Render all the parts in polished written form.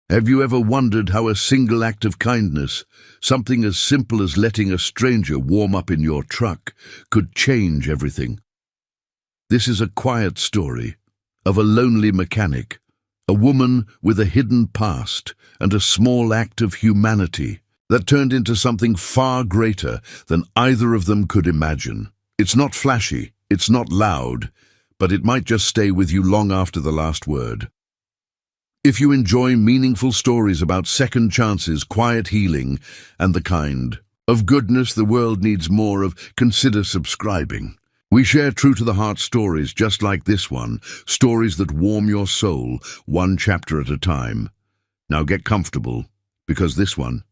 Have you ever wondered how a single act of kindness, something as simple as letting a stranger warm up in your truck, could change everything? This is a quiet story of a lonely mechanic, a woman with a hidden past and a small act of humanity that turned into something far greater than either of them could imagine. It's not flashy, it's not loud, but it might just stay with you long after the last word. If you enjoy meaningful stories about second chances, quiet healing, and the kind of goodness the world needs more of, consider subscribing. We share true-to-the-heart stories just like this one, stories that warm your soul, one chapter at a time. Now get comfortable, because this one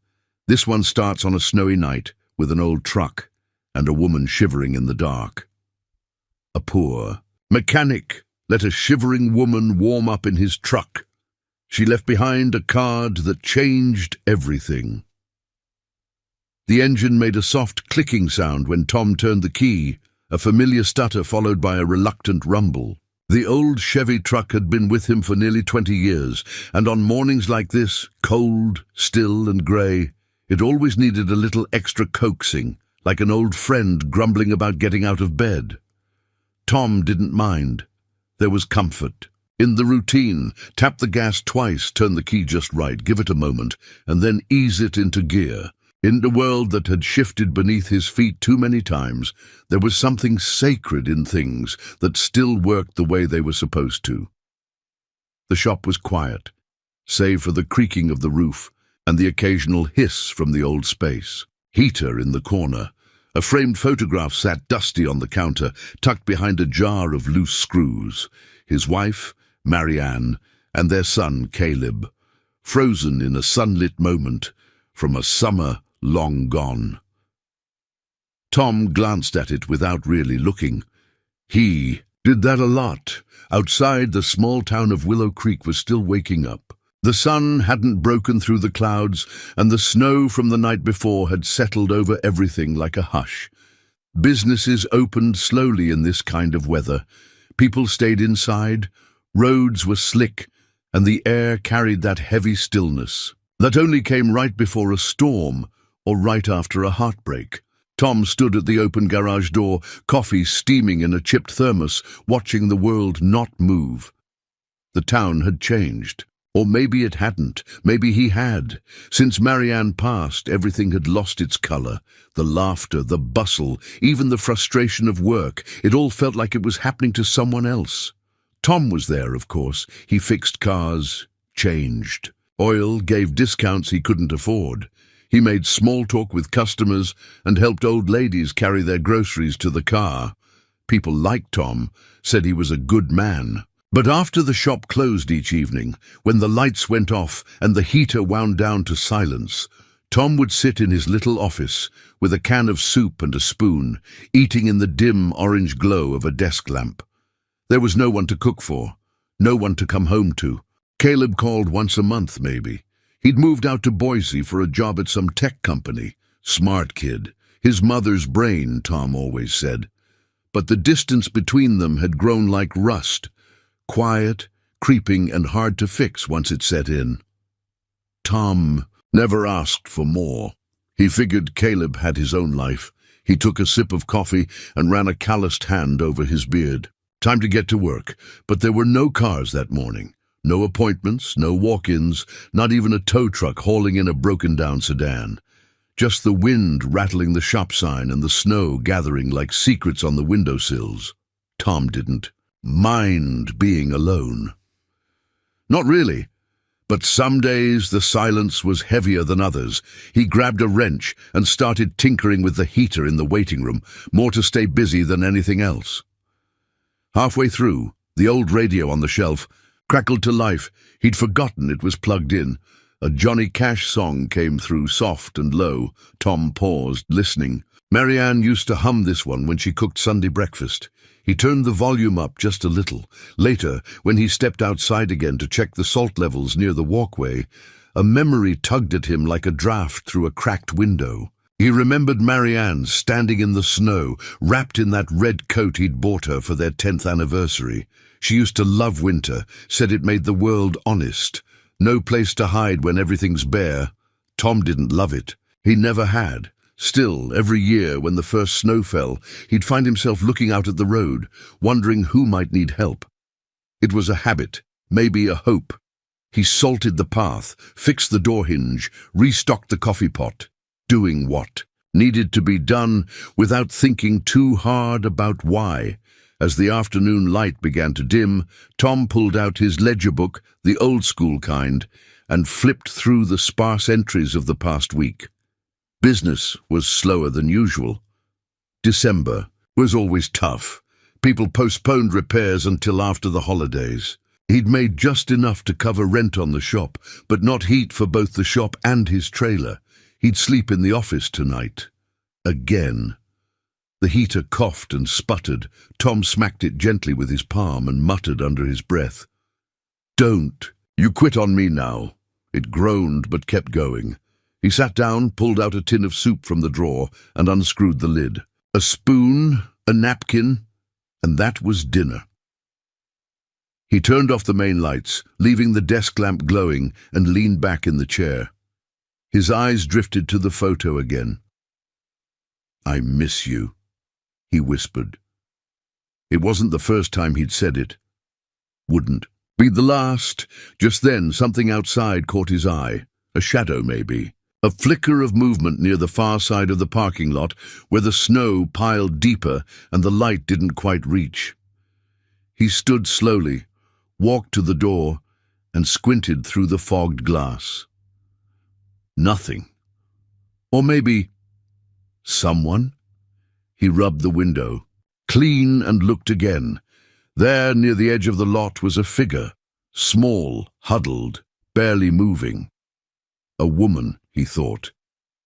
starts on a snowy night with an old truck and a woman shivering in the dark. A poor mechanic let a shivering woman warm up in his truck. She left behind a card that changed everything. The engine made a soft clicking sound when Tom turned the key, a familiar stutter followed by a reluctant rumble. The old Chevy truck had been with him for nearly 20 years, and on mornings like this, cold, still and grey, it always needed a little extra coaxing, like an old friend grumbling about getting out of bed. Tom didn't mind. There was comfort in the routine. Tap the gas twice, turn the key just right, give it a moment, and then ease it into gear. In the world that had shifted beneath his feet too many times, there was something sacred in things that still worked the way they were supposed to. The shop was quiet, save for the creaking of the roof and the occasional hiss from the old space. Heater in the corner. A framed photograph sat dusty on the counter, tucked behind a jar of loose screws. His wife, Marianne, and their son, Caleb, frozen in a sunlit moment from a summer long gone. Tom glanced at it without really looking. He did that a lot. Outside, the small town of Willow Creek was still waking up. The sun hadn't broken through the clouds, and the snow from the night before had settled over everything like a hush. Businesses opened slowly in this kind of weather. People stayed inside, roads were slick, and the air carried that heavy stillness that only came right before a storm or right after a heartbreak. Tom stood at the open garage door, coffee steaming in a chipped thermos, watching the world not move. The town had changed. Or maybe it hadn't. Maybe he had. Since Marianne passed, everything had lost its color. The laughter, the bustle, even the frustration of work. It all felt like it was happening to someone else. Tom was there, of course. He fixed cars, changed. Oil, gave discounts he couldn't afford. He made small talk with customers and helped old ladies carry their groceries to the car. People liked Tom, said he was a good man. But after the shop closed each evening, when the lights went off and the heater wound down to silence, Tom would sit in his little office with a can of soup and a spoon, eating in the dim orange glow of a desk lamp. There was no one to cook for, no one to come home to. Caleb called once a month, maybe. He'd moved out to Boise for a job at some tech company. Smart kid. His mother's brain, Tom always said. But the distance between them had grown like rust. Quiet, creeping, and hard to fix once it set in. Tom never asked for more. He figured Caleb had his own life. He took a sip of coffee and ran a calloused hand over his beard. Time to get to work, but there were no cars that morning. No appointments, no walk-ins, not even a tow truck hauling in a broken-down sedan. Just the wind rattling the shop sign and the snow gathering like secrets on the windowsills. Tom didn't mind being alone. Not really, but some days the silence was heavier than others. He grabbed a wrench and started tinkering with the heater in the waiting room, more to stay busy than anything else. Halfway through, the old radio on the shelf crackled to life. He'd forgotten it was plugged in. A Johnny Cash song came through, soft and low. Tom paused, listening. Marianne used to hum this one when she cooked Sunday breakfast. He turned the volume up just a little. Later, when he stepped outside again to check the salt levels near the walkway, a memory tugged at him like a draft through a cracked window. He remembered Marianne standing in the snow, wrapped in that red coat he'd bought her for their 10th anniversary. She used to love winter, said it made the world honest. No place to hide when everything's bare. Tom didn't love it. He never had. Still, every year when the first snow fell, he'd find himself looking out at the road, wondering who might need help. It was a habit, maybe a hope. He salted the path, fixed the door hinge, restocked the coffee pot, doing what needed to be done without thinking too hard about why. As the afternoon light began to dim, Tom pulled out his ledger book, the old-school kind, and flipped through the sparse entries of the past week. Business was slower than usual. December was always tough. People postponed repairs until after the holidays. He'd made just enough to cover rent on the shop, but not heat for both the shop and his trailer. He'd sleep in the office tonight. Again. The heater coughed and sputtered. Tom smacked it gently with his palm and muttered under his breath, "Don't. You quit on me now." It groaned but kept going. He sat down, pulled out a tin of soup from the drawer, and unscrewed the lid. A spoon, a napkin, and that was dinner. He turned off the main lights, leaving the desk lamp glowing, and leaned back in the chair. His eyes drifted to the photo again. "I miss you," he whispered. It wasn't the first time he'd said it. Wouldn't be the last. Just then, something outside caught his eye. A shadow, maybe. A flicker of movement near the far side of the parking lot, where the snow piled deeper and the light didn't quite reach. He stood slowly, walked to the door, and squinted through the fogged glass. Nothing. Or maybe someone? He rubbed the window, clean, and looked again. There, near the edge of the lot, was a figure, small, huddled, barely moving. A woman, he thought,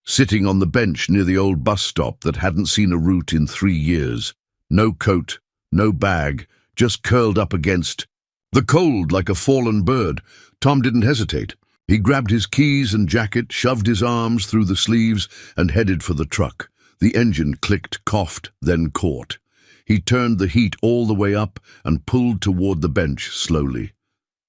sitting on the bench near the old bus stop that hadn't seen a route in 3 years. No coat, no bag, just curled up against the cold like a fallen bird. Tom didn't hesitate. He grabbed his keys and jacket, shoved his arms through the sleeves, and headed for the truck. The engine clicked, coughed, then caught. He turned the heat all the way up and pulled toward the bench slowly.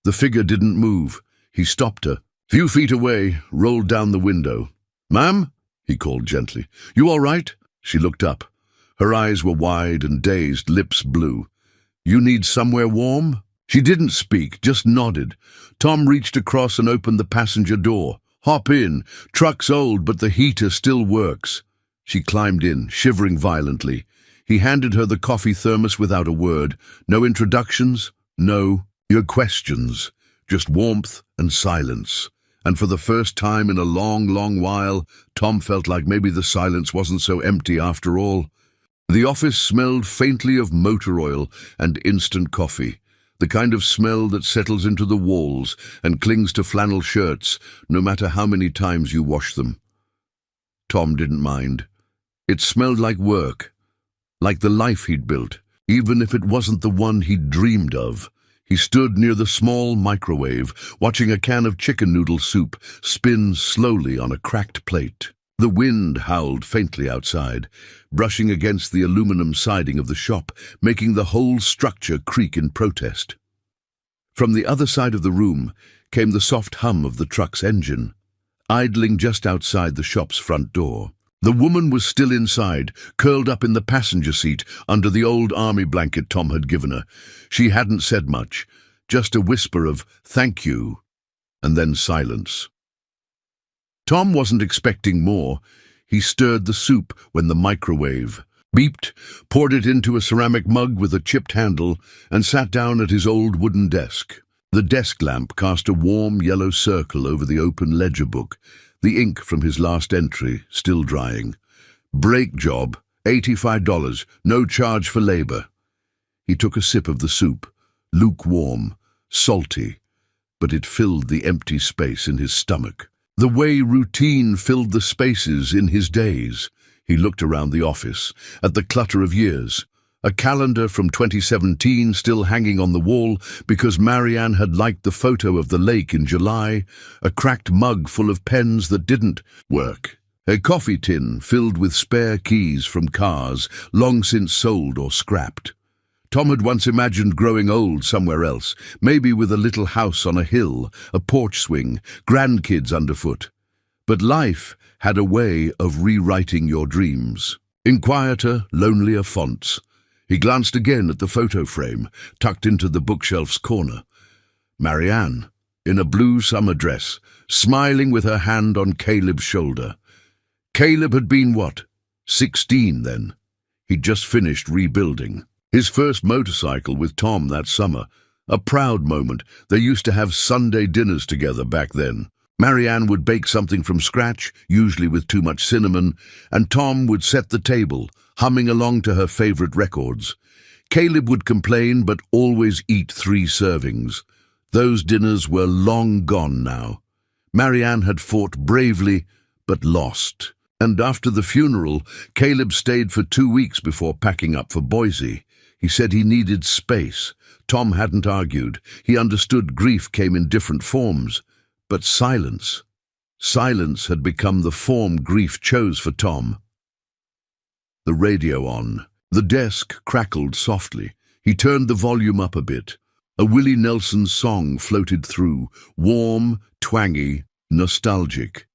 The figure didn't move. He stopped her. Few feet away, rolled down the window. "Ma'am?" he called gently. "You all right?" She looked up. Her eyes were wide and dazed, lips blue. "You need somewhere warm?" She didn't speak, just nodded. Tom reached across and opened the passenger door. "Hop in. Truck's old, but the heater still works." She climbed in, shivering violently. He handed her the coffee thermos without a word. No introductions, no questions, just warmth and silence. And for the first time in a long, long while, Tom felt like maybe the silence wasn't so empty after all. The office smelled faintly of motor oil and instant coffee, the kind of smell that settles into the walls and clings to flannel shirts no matter how many times you wash them. Tom didn't mind. It smelled like work, like the life he'd built, even if it wasn't the one he'd dreamed of. He stood near the small microwave, watching a can of chicken noodle soup spin slowly on a cracked plate. The wind howled faintly outside, brushing against the aluminum siding of the shop, making the whole structure creak in protest. From the other side of the room came the soft hum of the truck's engine, idling just outside the shop's front door. The woman was still inside, curled up in the passenger seat under the old army blanket Tom had given her. She hadn't said much, just a whisper of "thank you," and then silence. Tom wasn't expecting more. He stirred the soup when the microwave beeped, poured it into a ceramic mug with a chipped handle, and sat down at his old wooden desk. The desk lamp cast a warm yellow circle over the open ledger book, the ink from his last entry still drying. "Brake job, $85, no charge for labor." He took a sip of the soup, lukewarm, salty, but it filled the empty space in his stomach. The way routine filled the spaces in his days. He looked around the office, at the clutter of years. A calendar from 2017 still hanging on the wall because Marianne had liked the photo of the lake in July, a cracked mug full of pens that didn't work, a coffee tin filled with spare keys from cars long since sold or scrapped. Tom had once imagined growing old somewhere else, maybe with a little house on a hill, a porch swing, grandkids underfoot. But life had a way of rewriting your dreams. In quieter, lonelier fonts, he glanced again at the photo frame, tucked into the bookshelf's corner. Marianne, in a blue summer dress, smiling with her hand on Caleb's shoulder. Caleb had been, what, 16 then? He'd just finished rebuilding. His first motorcycle with Tom that summer. A proud moment. They used to have Sunday dinners together back then. Marianne would bake something from scratch, usually with too much cinnamon, and Tom would set the table, humming along to her favorite records. Caleb would complain, but always eat 3 servings. Those dinners were long gone now. Marianne had fought bravely, but lost. And after the funeral, Caleb stayed for 2 weeks before packing up for Boise. He said he needed space. Tom hadn't argued. He understood grief came in different forms. But silence. Silence had become the form grief chose for Tom. The radio on. The desk crackled softly. He turned the volume up a bit. A Willie Nelson song floated through, warm, twangy, nostalgic.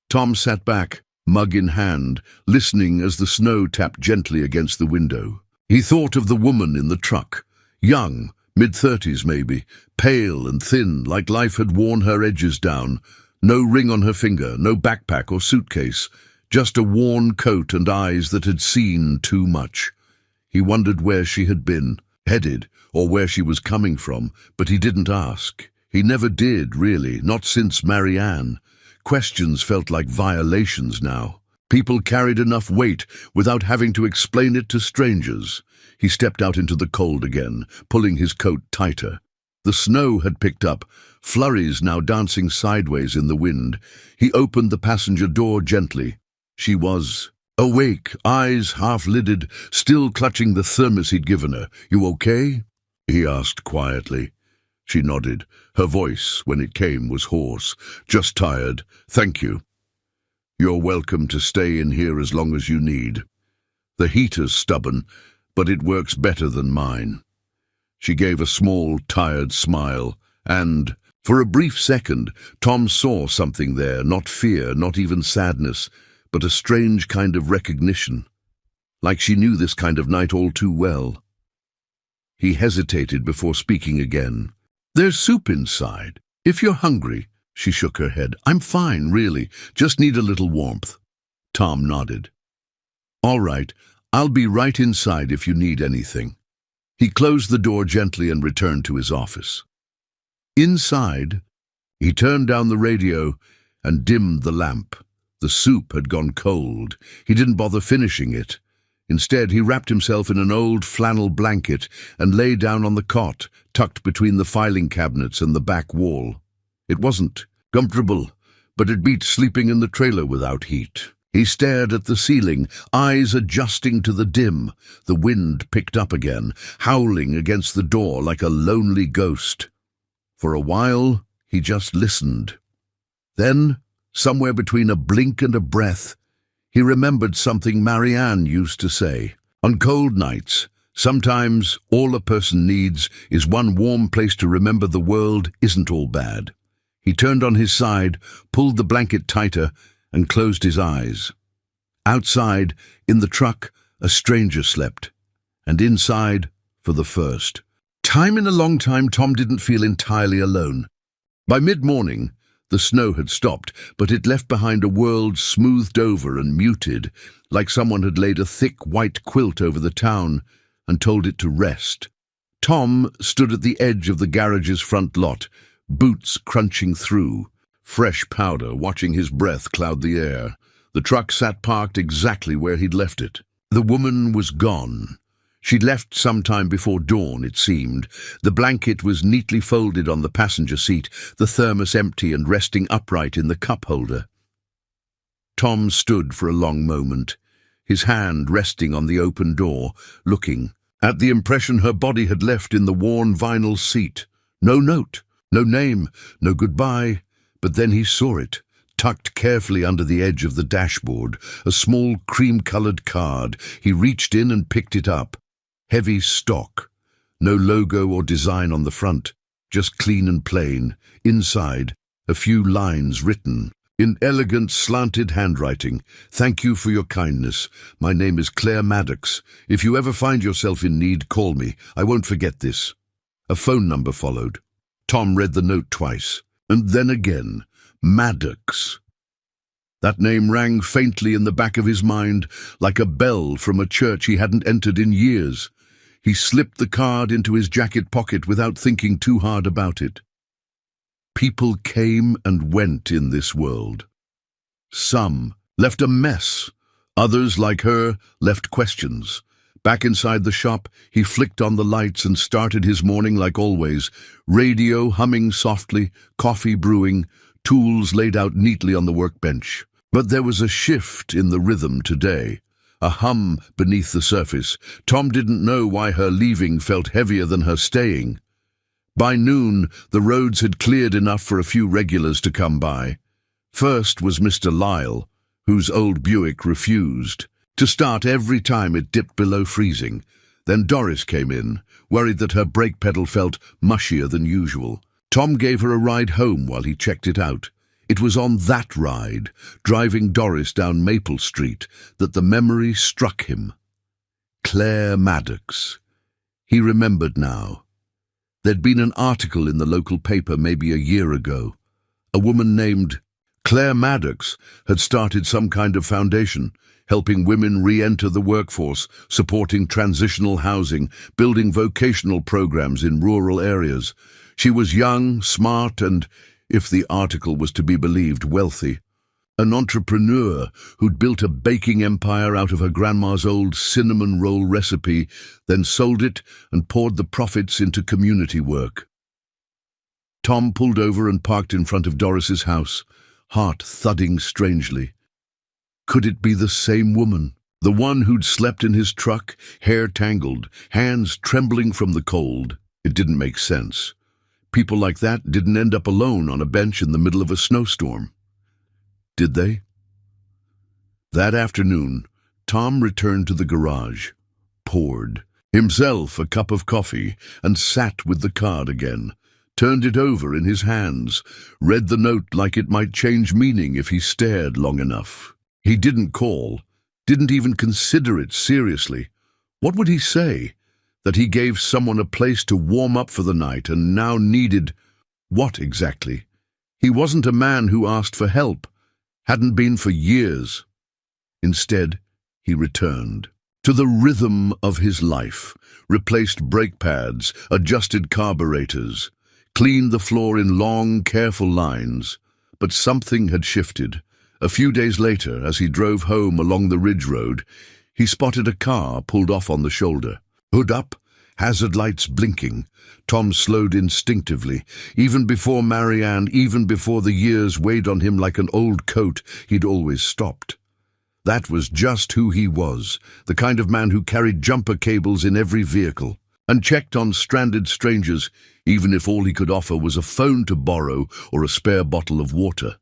Tom sat back, mug in hand, listening as the snow tapped gently against the window. He thought of the woman in the truck, young, mid-30s maybe, pale and thin, like life had worn her edges down. No ring on her finger, no backpack or suitcase, just a worn coat and eyes that had seen too much. He wondered where she had been, headed, or where she was coming from, but he didn't ask. He never did, really, not since Marianne. Questions felt like violations now. People carried enough weight without having to explain it to strangers. He stepped out into the cold again, pulling his coat tighter. The snow had picked up, flurries now dancing sideways in the wind. He opened the passenger door gently. She was awake, eyes half-lidded, still clutching the thermos he'd given her. "You okay?" he asked quietly. She nodded. Her voice, when it came, was hoarse. "Just tired. Thank you." "You're welcome to stay in here as long as you need. The heater's stubborn, but it works better than mine." She gave a small, tired smile, and, for a brief second, Tom saw something there, not fear, not even sadness, but a strange kind of recognition, like she knew this kind of night all too well. He hesitated before speaking again. "There's soup inside, if you're hungry." She shook her head. "I'm fine, really. Just need a little warmth." Tom nodded. "All right, I'll be right inside if you need anything." He closed the door gently and returned to his office. Inside, he turned down the radio and dimmed the lamp. The soup had gone cold. He didn't bother finishing it. Instead, he wrapped himself in an old flannel blanket and lay down on the cot, tucked between the filing cabinets and the back wall. It wasn't comfortable, but it beat sleeping in the trailer without heat. He stared at the ceiling, eyes adjusting to the dim. The wind picked up again, howling against the door like a lonely ghost. For a while, he just listened. Then, somewhere between a blink and a breath, he remembered something Marianne used to say. On cold nights, sometimes all a person needs is one warm place to remember the world isn't all bad. He turned on his side, pulled the blanket tighter, and closed his eyes. Outside, in the truck, a stranger slept. And inside, for the first time in a long time, Tom didn't feel entirely alone. By mid-morning, the snow had stopped, but it left behind a world smoothed over and muted, like someone had laid a thick white quilt over the town and told it to rest. Tom stood at the edge of the garage's front lot, boots crunching through, fresh powder watching his breath cloud the air. The truck sat parked exactly where he'd left it. The woman was gone. She'd left sometime before dawn, it seemed. The blanket was neatly folded on the passenger seat, the thermos empty and resting upright in the cup holder. Tom stood for a long moment, his hand resting on the open door, looking at the impression her body had left in the worn vinyl seat. No note, no name, no goodbye, but then he saw it, tucked carefully under the edge of the dashboard, a small cream-colored card. He reached in and picked it up. Heavy stock. No logo or design on the front, just clean and plain. Inside, a few lines written in elegant, slanted handwriting. "Thank you for your kindness. My name is Claire Maddox. If you ever find yourself in need, call me. I won't forget this." A phone number followed. Tom read the note twice, and then again. Maddox. That name rang faintly in the back of his mind, like a bell from a church he hadn't entered in years. He slipped the card into his jacket pocket without thinking too hard about it. People came and went in this world. Some left a mess. Others, like her, left questions. Back inside the shop, he flicked on the lights and started his morning like always. Radio humming softly, coffee brewing, tools laid out neatly on the workbench. But there was a shift in the rhythm today. A hum beneath the surface. Tom didn't know why her leaving felt heavier than her staying. By noon, the roads had cleared enough for a few regulars to come by. First was Mr. Lyle, whose old Buick refused to start every time it dipped below freezing. Then Doris came in, worried that her brake pedal felt mushier than usual. Tom gave her a ride home while he checked it out. It was on that ride, driving Doris down Maple Street, that the memory struck him. Claire Maddox. He remembered now. There'd been an article in the local paper maybe a year ago. A woman named Claire Maddox had started some kind of foundation, helping women re-enter the workforce, supporting transitional housing, building vocational programs in rural areas. She was young, smart, and, if the article was to be believed, wealthy. An entrepreneur who'd built a baking empire out of her grandma's old cinnamon roll recipe, then sold it and poured the profits into community work. Tom pulled over and parked in front of Doris's house, heart thudding strangely. Could it be the same woman? The one who'd slept in his truck, hair tangled, hands trembling from the cold? It didn't make sense. People like that didn't end up alone on a bench in the middle of a snowstorm. Did they? That afternoon, Tom returned to the garage, poured himself a cup of coffee, and sat with the card again, turned it over in his hands, read the note like it might change meaning if he stared long enough. He didn't call, didn't even consider it seriously. What would he say? That he gave someone a place to warm up for the night and now needed what exactly? He wasn't a man who asked for help, hadn't been for years. Instead, he returned to the rhythm of his life, replaced brake pads, adjusted carburetors, cleaned the floor in long, careful lines. But something had shifted. A few days later, as he drove home along the ridge road, he spotted a car pulled off on the shoulder. Hood up, hazard lights blinking. Tom slowed instinctively. Even before Marianne, even before the years weighed on him like an old coat, he'd always stopped. That was just who he was, the kind of man who carried jumper cables in every vehicle and checked on stranded strangers, even if all he could offer was a phone to borrow or a spare bottle of water.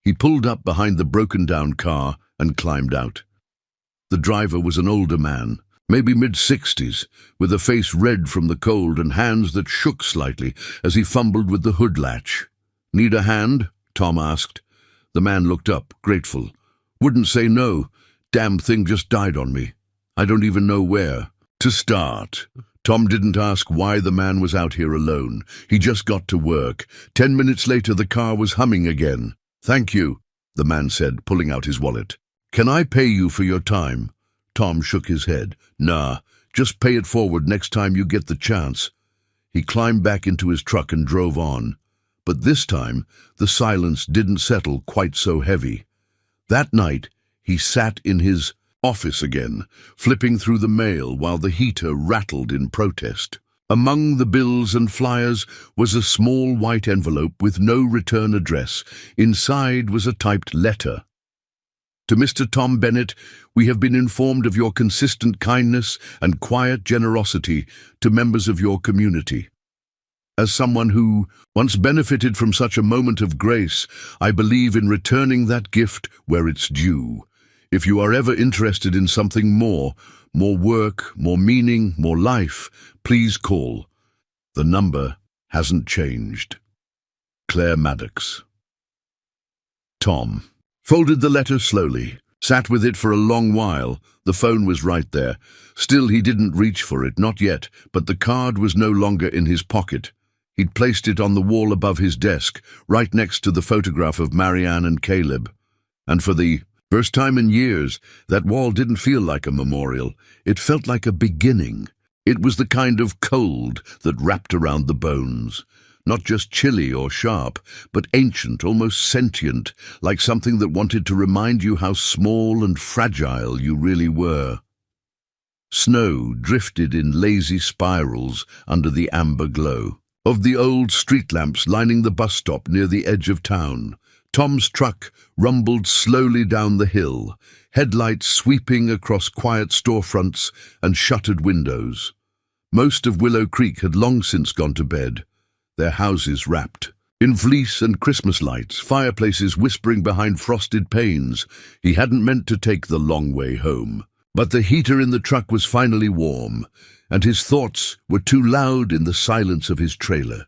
He pulled up behind the broken-down car and climbed out. The driver was an older man, maybe mid-60s, with a face red from the cold and hands that shook slightly as he fumbled with the hood latch. "Need a hand?" Tom asked. The man looked up, grateful. "Wouldn't say no. Damn thing just died on me. I don't even know where to start." Tom didn't ask why the man was out here alone. He just got to work. 10 minutes later, the car was humming again. "Thank you," the man said, pulling out his wallet. "Can I pay you for your time?" Tom shook his head. "Nah, just pay it forward next time you get the chance." He climbed back into his truck and drove on. But this time, the silence didn't settle quite so heavy. That night, he sat in his office again, flipping through the mail while the heater rattled in protest. Among the bills and flyers was a small white envelope with no return address. Inside was a typed letter. "To Mr. Tom Bennett, we have been informed of your consistent kindness and quiet generosity to members of your community. As someone who once benefited from such a moment of grace, I believe in returning that gift where it's due. If you are ever interested in something more, more work, more meaning, more life, please call. The number hasn't changed. Claire Maddox. Tom folded the letter slowly, sat with it for a long while. The phone was right there. Still, he didn't reach for it, not yet, but the card was no longer in his pocket. He'd placed it on the wall above his desk, right next to the photograph of Marianne and Caleb. And for the first time in years, that wall didn't feel like a memorial. It felt like a beginning. It was the kind of cold that wrapped around the bones. Not just chilly or sharp, but ancient, almost sentient, like something that wanted to remind you how small and fragile you really were. Snow drifted in lazy spirals under the amber glow of the old street lamps lining the bus stop near the edge of town. Tom's truck rumbled slowly down the hill, headlights sweeping across quiet storefronts and shuttered windows. Most of Willow Creek had long since gone to bed, their houses wrapped in fleece and Christmas lights, fireplaces whispering behind frosted panes. He hadn't meant to take the long way home, but the heater in the truck was finally warm, and his thoughts were too loud in the silence of his trailer.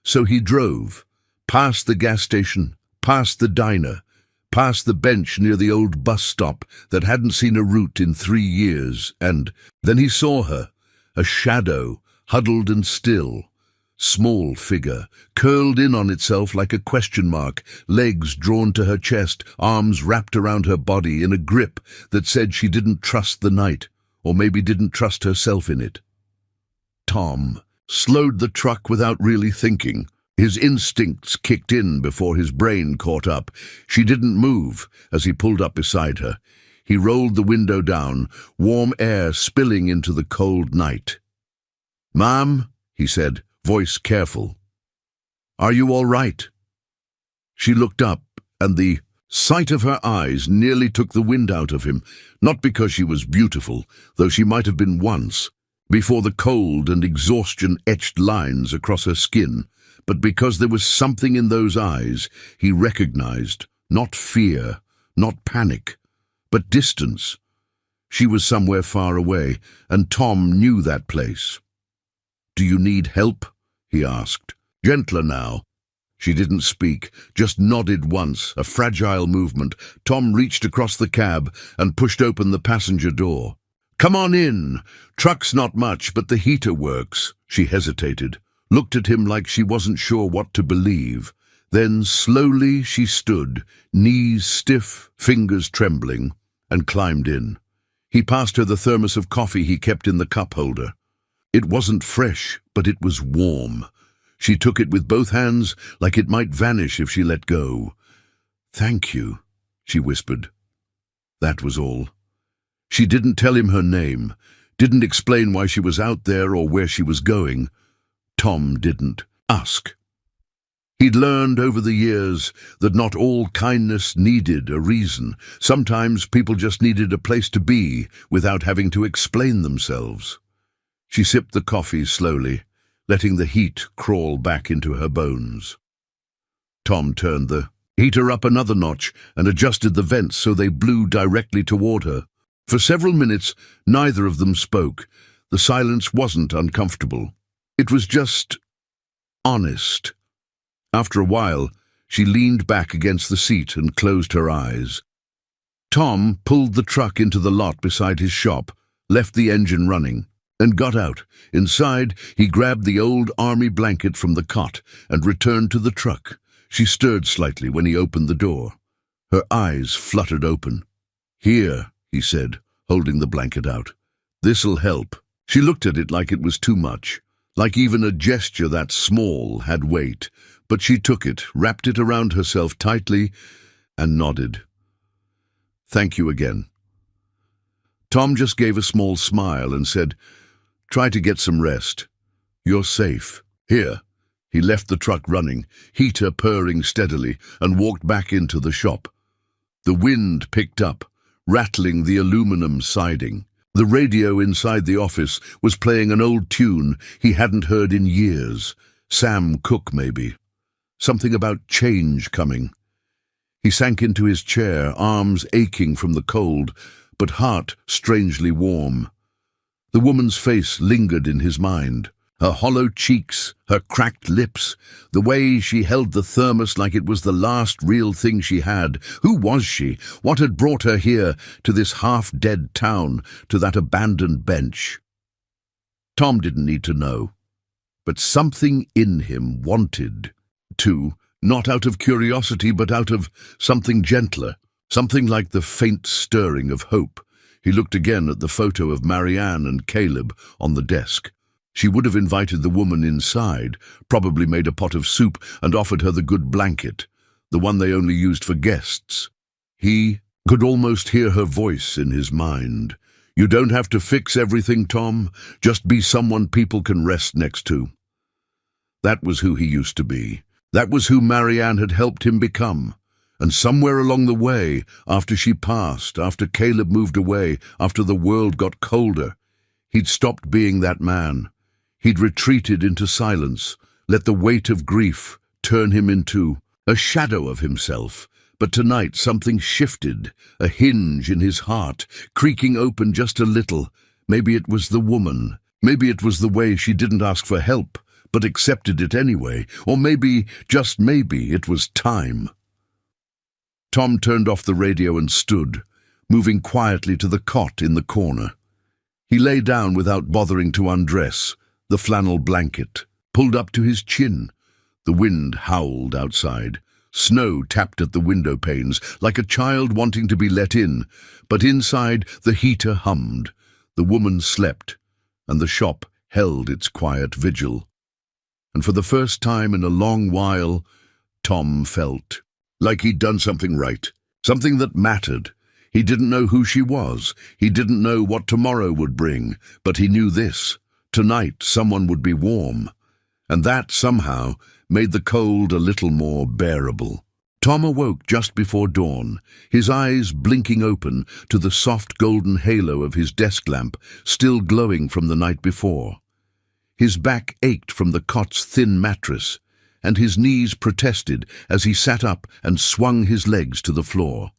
So he drove, past the gas station, past the diner, past the bench near the old bus stop that hadn't seen a route in 3 years, and then he saw her, a shadow, huddled and still. Small figure, curled in on itself like a question mark, legs drawn to her chest, arms wrapped around her body in a grip that said she didn't trust the night, or maybe didn't trust herself in it. Tom slowed the truck without really thinking. His instincts kicked in before his brain caught up. She didn't move as he pulled up beside her. He rolled the window down, warm air spilling into the cold night. "Ma'am," he said, voice careful. "Are you all right?" She looked up, and the sight of her eyes nearly took the wind out of him, not because she was beautiful, though she might have been once, before the cold and exhaustion etched lines across her skin, but because there was something in those eyes he recognized, not fear, not panic, but distance. She was somewhere far away, and Tom knew that place. "Do you need help?" he asked, gentler now. She didn't speak, just nodded once, a fragile movement. Tom reached across the cab and pushed open the passenger door. "Come on in. Truck's not much, but the heater works." She hesitated, looked at him like she wasn't sure what to believe. Then slowly she stood, knees stiff, fingers trembling, and climbed in. He passed her the thermos of coffee he kept in the cup holder. It wasn't fresh, but it was warm. She took it with both hands, like it might vanish if she let go. "Thank you," she whispered. That was all. She didn't tell him her name, didn't explain why she was out there or where she was going. Tom didn't ask. He'd learned over the years that not all kindness needed a reason. Sometimes people just needed a place to be without having to explain themselves. She sipped the coffee slowly, letting the heat crawl back into her bones. Tom turned the heater up another notch and adjusted the vents so they blew directly toward her. For several minutes, neither of them spoke. The silence wasn't uncomfortable. It was just honest. After a while, she leaned back against the seat and closed her eyes. Tom pulled the truck into the lot beside his shop, left the engine running, and got out. Inside, he grabbed the old army blanket from the cot and returned to the truck. She stirred slightly when he opened the door. Her eyes fluttered open. "Here," he said, holding the blanket out. "This'll help." She looked at it like it was too much, like even a gesture that small had weight. But she took it, wrapped it around herself tightly, and nodded. "Thank you again." Tom just gave a small smile and said, "Try to get some rest. You're safe. Here." He left the truck running, heater purring steadily, and walked back into the shop. The wind picked up, rattling the aluminum siding. The radio inside the office was playing an old tune he hadn't heard in years. Sam Cooke, maybe. Something about change coming. He sank into his chair, arms aching from the cold, but heart strangely warm. The woman's face lingered in his mind. Her hollow cheeks, her cracked lips, the way she held the thermos like it was the last real thing she had. Who was she? What had brought her here, to this half-dead town, to that abandoned bench? Tom didn't need to know, but something in him wanted to, not out of curiosity but out of something gentler, something like the faint stirring of hope. He looked again at the photo of Marianne and Caleb on the desk. She would have invited the woman inside, probably made a pot of soup and offered her the good blanket, the one they only used for guests. He could almost hear her voice in his mind. You don't have to fix everything, Tom. Just be someone people can rest next to. That was who he used to be. That was who Marianne had helped him become. And somewhere along the way, after she passed, after Caleb moved away, after the world got colder, he'd stopped being that man. He'd retreated into silence, let the weight of grief turn him into a shadow of himself. But tonight something shifted, a hinge in his heart, creaking open just a little. Maybe it was the woman. Maybe it was the way she didn't ask for help, but accepted it anyway. Or maybe, just maybe, it was time. Tom turned off the radio and stood, moving quietly to the cot in the corner. He lay down without bothering to undress, the flannel blanket pulled up to his chin. The wind howled outside. Snow tapped at the window panes like a child wanting to be let in, but inside the heater hummed. The woman slept, and the shop held its quiet vigil. And for the first time in a long while, Tom felt like he'd done something right, something that mattered. He didn't know who she was. He didn't know what tomorrow would bring, but he knew this. Tonight someone would be warm, and that somehow made the cold a little more bearable. Tom awoke just before dawn, his eyes blinking open to the soft golden halo of his desk lamp still glowing from the night before. His back ached from the cot's thin mattress, and his knees protested as he sat up and swung his legs to the floor.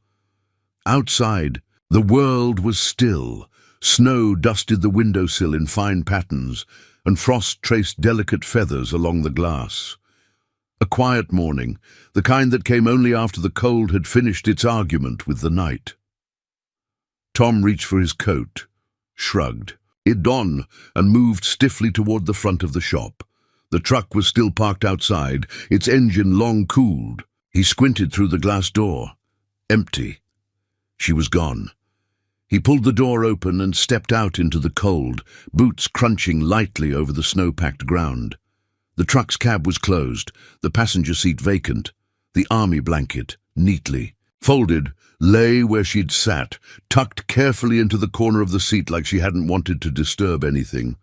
Outside, the world was still. Snow dusted the windowsill in fine patterns, and frost traced delicate feathers along the glass. A quiet morning, the kind that came only after the cold had finished its argument with the night. Tom reached for his coat, shrugged it on, and moved stiffly toward the front of the shop. The truck was still parked outside, its engine long cooled. He squinted through the glass door. Empty. She was gone. He pulled the door open and stepped out into the cold, boots crunching lightly over the snow-packed ground. The truck's cab was closed, the passenger seat vacant. The army blanket, neatly folded, lay where she'd sat, tucked carefully into the corner of the seat like she hadn't wanted to disturb anything.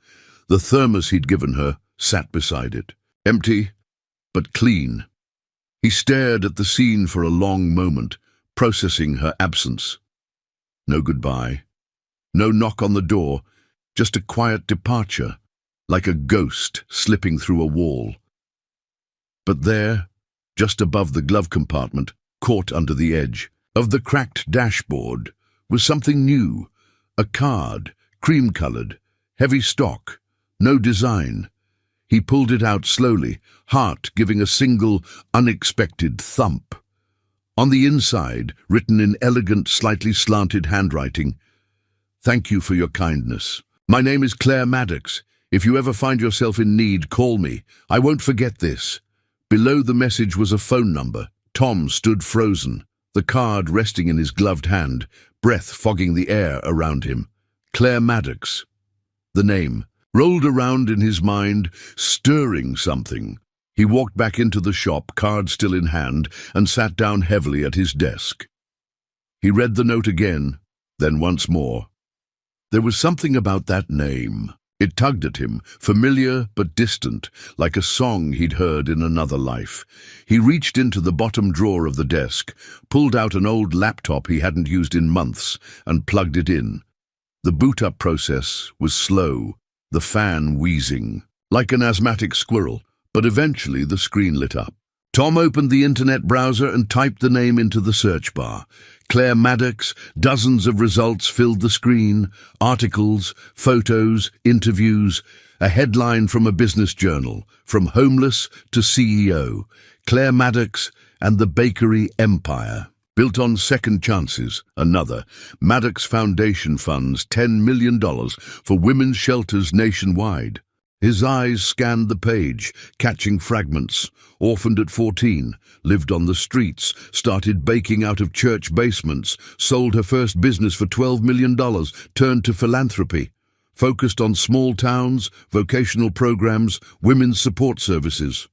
The thermos he'd given her sat beside it, empty but clean. He stared at the scene for a long moment, processing her absence. No goodbye, no knock on the door, just a quiet departure, like a ghost slipping through a wall. But there, just above the glove compartment, caught under the edge of the cracked dashboard, was something new, a card, cream-colored, heavy stock, no design. He pulled it out slowly, heart giving a single, unexpected thump. On the inside, written in elegant, slightly slanted handwriting, "Thank you for your kindness. My name is Claire Maddox. If you ever find yourself in need, call me. I won't forget this." Below the message was a phone number. Tom stood frozen, the card resting in his gloved hand, breath fogging the air around him. Claire Maddox. The name rolled around in his mind, stirring something. He walked back into the shop, card still in hand, and sat down heavily at his desk. He read the note again, then once more. There was something about that name. It tugged at him, familiar but distant, like a song he'd heard in another life. He reached into the bottom drawer of the desk, pulled out an old laptop he hadn't used in months, and plugged it in. The boot-up process was slow, the fan wheezing, like an asthmatic squirrel, but eventually the screen lit up. Tom opened the internet browser and typed the name into the search bar. Claire Maddox. Dozens of results filled the screen. Articles, photos, interviews. A headline from a business journal. From homeless to CEO. Claire Maddox and the bakery empire. Built on second chances. Another. Maddox Foundation funds $10 million for women's shelters nationwide. His eyes scanned the page, catching fragments. Orphaned at 14, lived on the streets, started baking out of church basements, sold her first business for $12 million, turned to philanthropy. Focused on small towns, vocational programs, women's support services.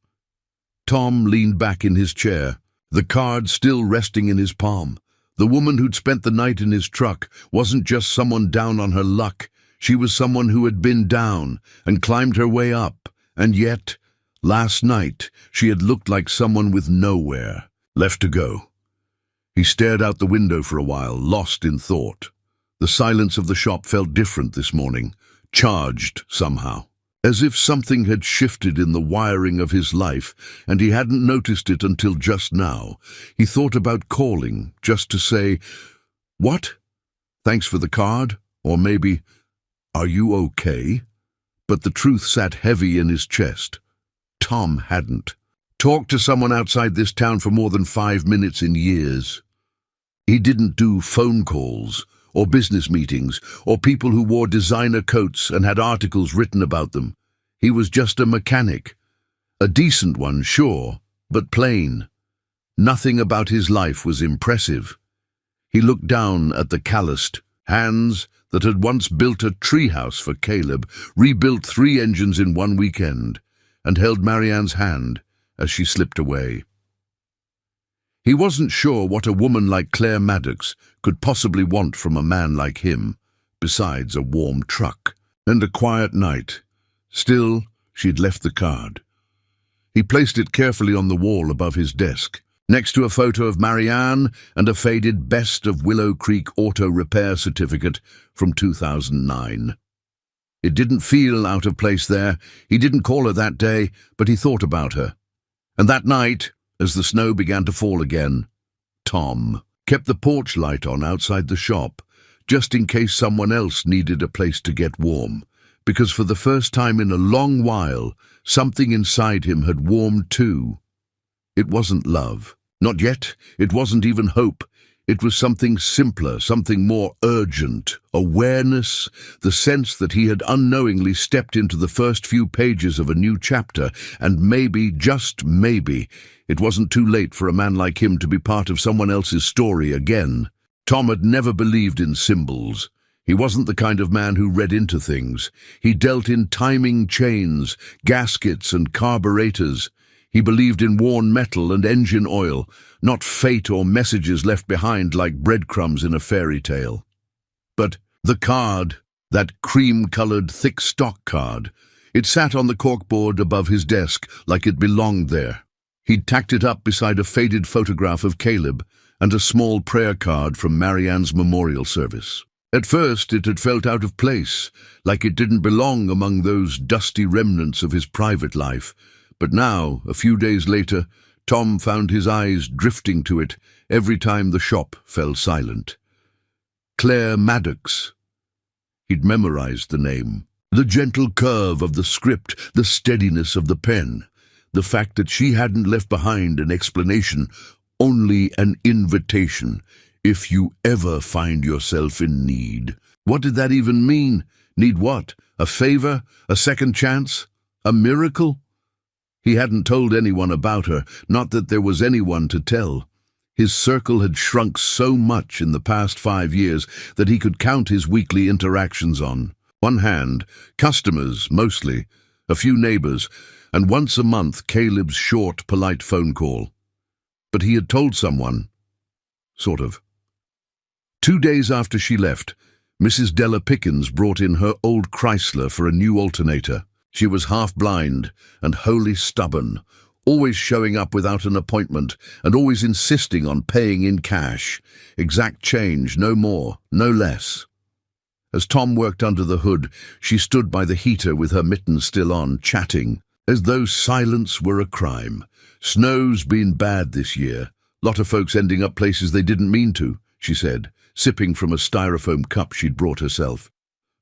Tom leaned back in his chair, the card still resting in his palm. The woman who'd spent the night in his truck wasn't just someone down on her luck. She was someone who had been down and climbed her way up, and yet, last night, she had looked like someone with nowhere left to go. He stared out the window for a while, lost in thought. The silence of the shop felt different this morning, charged somehow, as if something had shifted in the wiring of his life, and he hadn't noticed it until just now. He thought about calling, just to say, "What? Thanks for the card," or maybe, "Are you okay?" But the truth sat heavy in his chest. Tom hadn't talked to someone outside this town for more than 5 minutes in years. He didn't do phone calls, or business meetings, or people who wore designer coats and had articles written about them. He was just a mechanic. A decent one, sure, but plain. Nothing about his life was impressive. He looked down at the calloused hands that had once built a treehouse for Caleb, rebuilt 3 engines in 1 weekend, and held Marianne's hand as she slipped away. He wasn't sure what a woman like Claire Maddox could possibly want from a man like him, besides a warm truck and a quiet night. Still, she'd left the card. He placed it carefully on the wall above his desk, next to a photo of Marianne and a faded Best of Willow Creek Auto Repair certificate from 2009. It didn't feel out of place there. He didn't call her that day, but he thought about her. And that night, as the snow began to fall again, Tom kept the porch light on outside the shop, just in case someone else needed a place to get warm, because for the first time in a long while, something inside him had warmed too. It wasn't love. Not yet. It wasn't even hope. It was something simpler, something more urgent. Awareness, the sense that he had unknowingly stepped into the first few pages of a new chapter, and maybe, just maybe, it wasn't too late for a man like him to be part of someone else's story again. Tom had never believed in symbols. He wasn't the kind of man who read into things. He dealt in timing chains, gaskets and carburetors. He believed in worn metal and engine oil, not fate or messages left behind like breadcrumbs in a fairy tale. But the card, that cream-colored thick stock card, it sat on the corkboard above his desk like it belonged there. He'd tacked it up beside a faded photograph of Caleb and a small prayer card from Marianne's memorial service. At first it had felt out of place, like it didn't belong among those dusty remnants of his private life. But now, a few days later, Tom found his eyes drifting to it every time the shop fell silent. Claire Maddox. He'd memorized the name. The gentle curve of the script, the steadiness of the pen. The fact that she hadn't left behind an explanation, only an invitation. If you ever find yourself in need. What did that even mean? Need what? A favor? A second chance? A miracle? He hadn't told anyone about her, not that there was anyone to tell. His circle had shrunk so much in the past 5 years that he could count his weekly interactions on one hand, customers mostly, a few neighbors, and once a month Caleb's short, polite phone call. But he had told someone. Sort of. 2 days after she left, Mrs. Della Pickens brought in her old Chrysler for a new alternator. She was half-blind and wholly stubborn, always showing up without an appointment and always insisting on paying in cash. Exact change, no more, no less. As Tom worked under the hood, she stood by the heater with her mittens still on, chatting. as though silence were a crime. Snow's been bad this year. Lot of folks ending up places they didn't mean to, she said, sipping from a styrofoam cup she'd brought herself.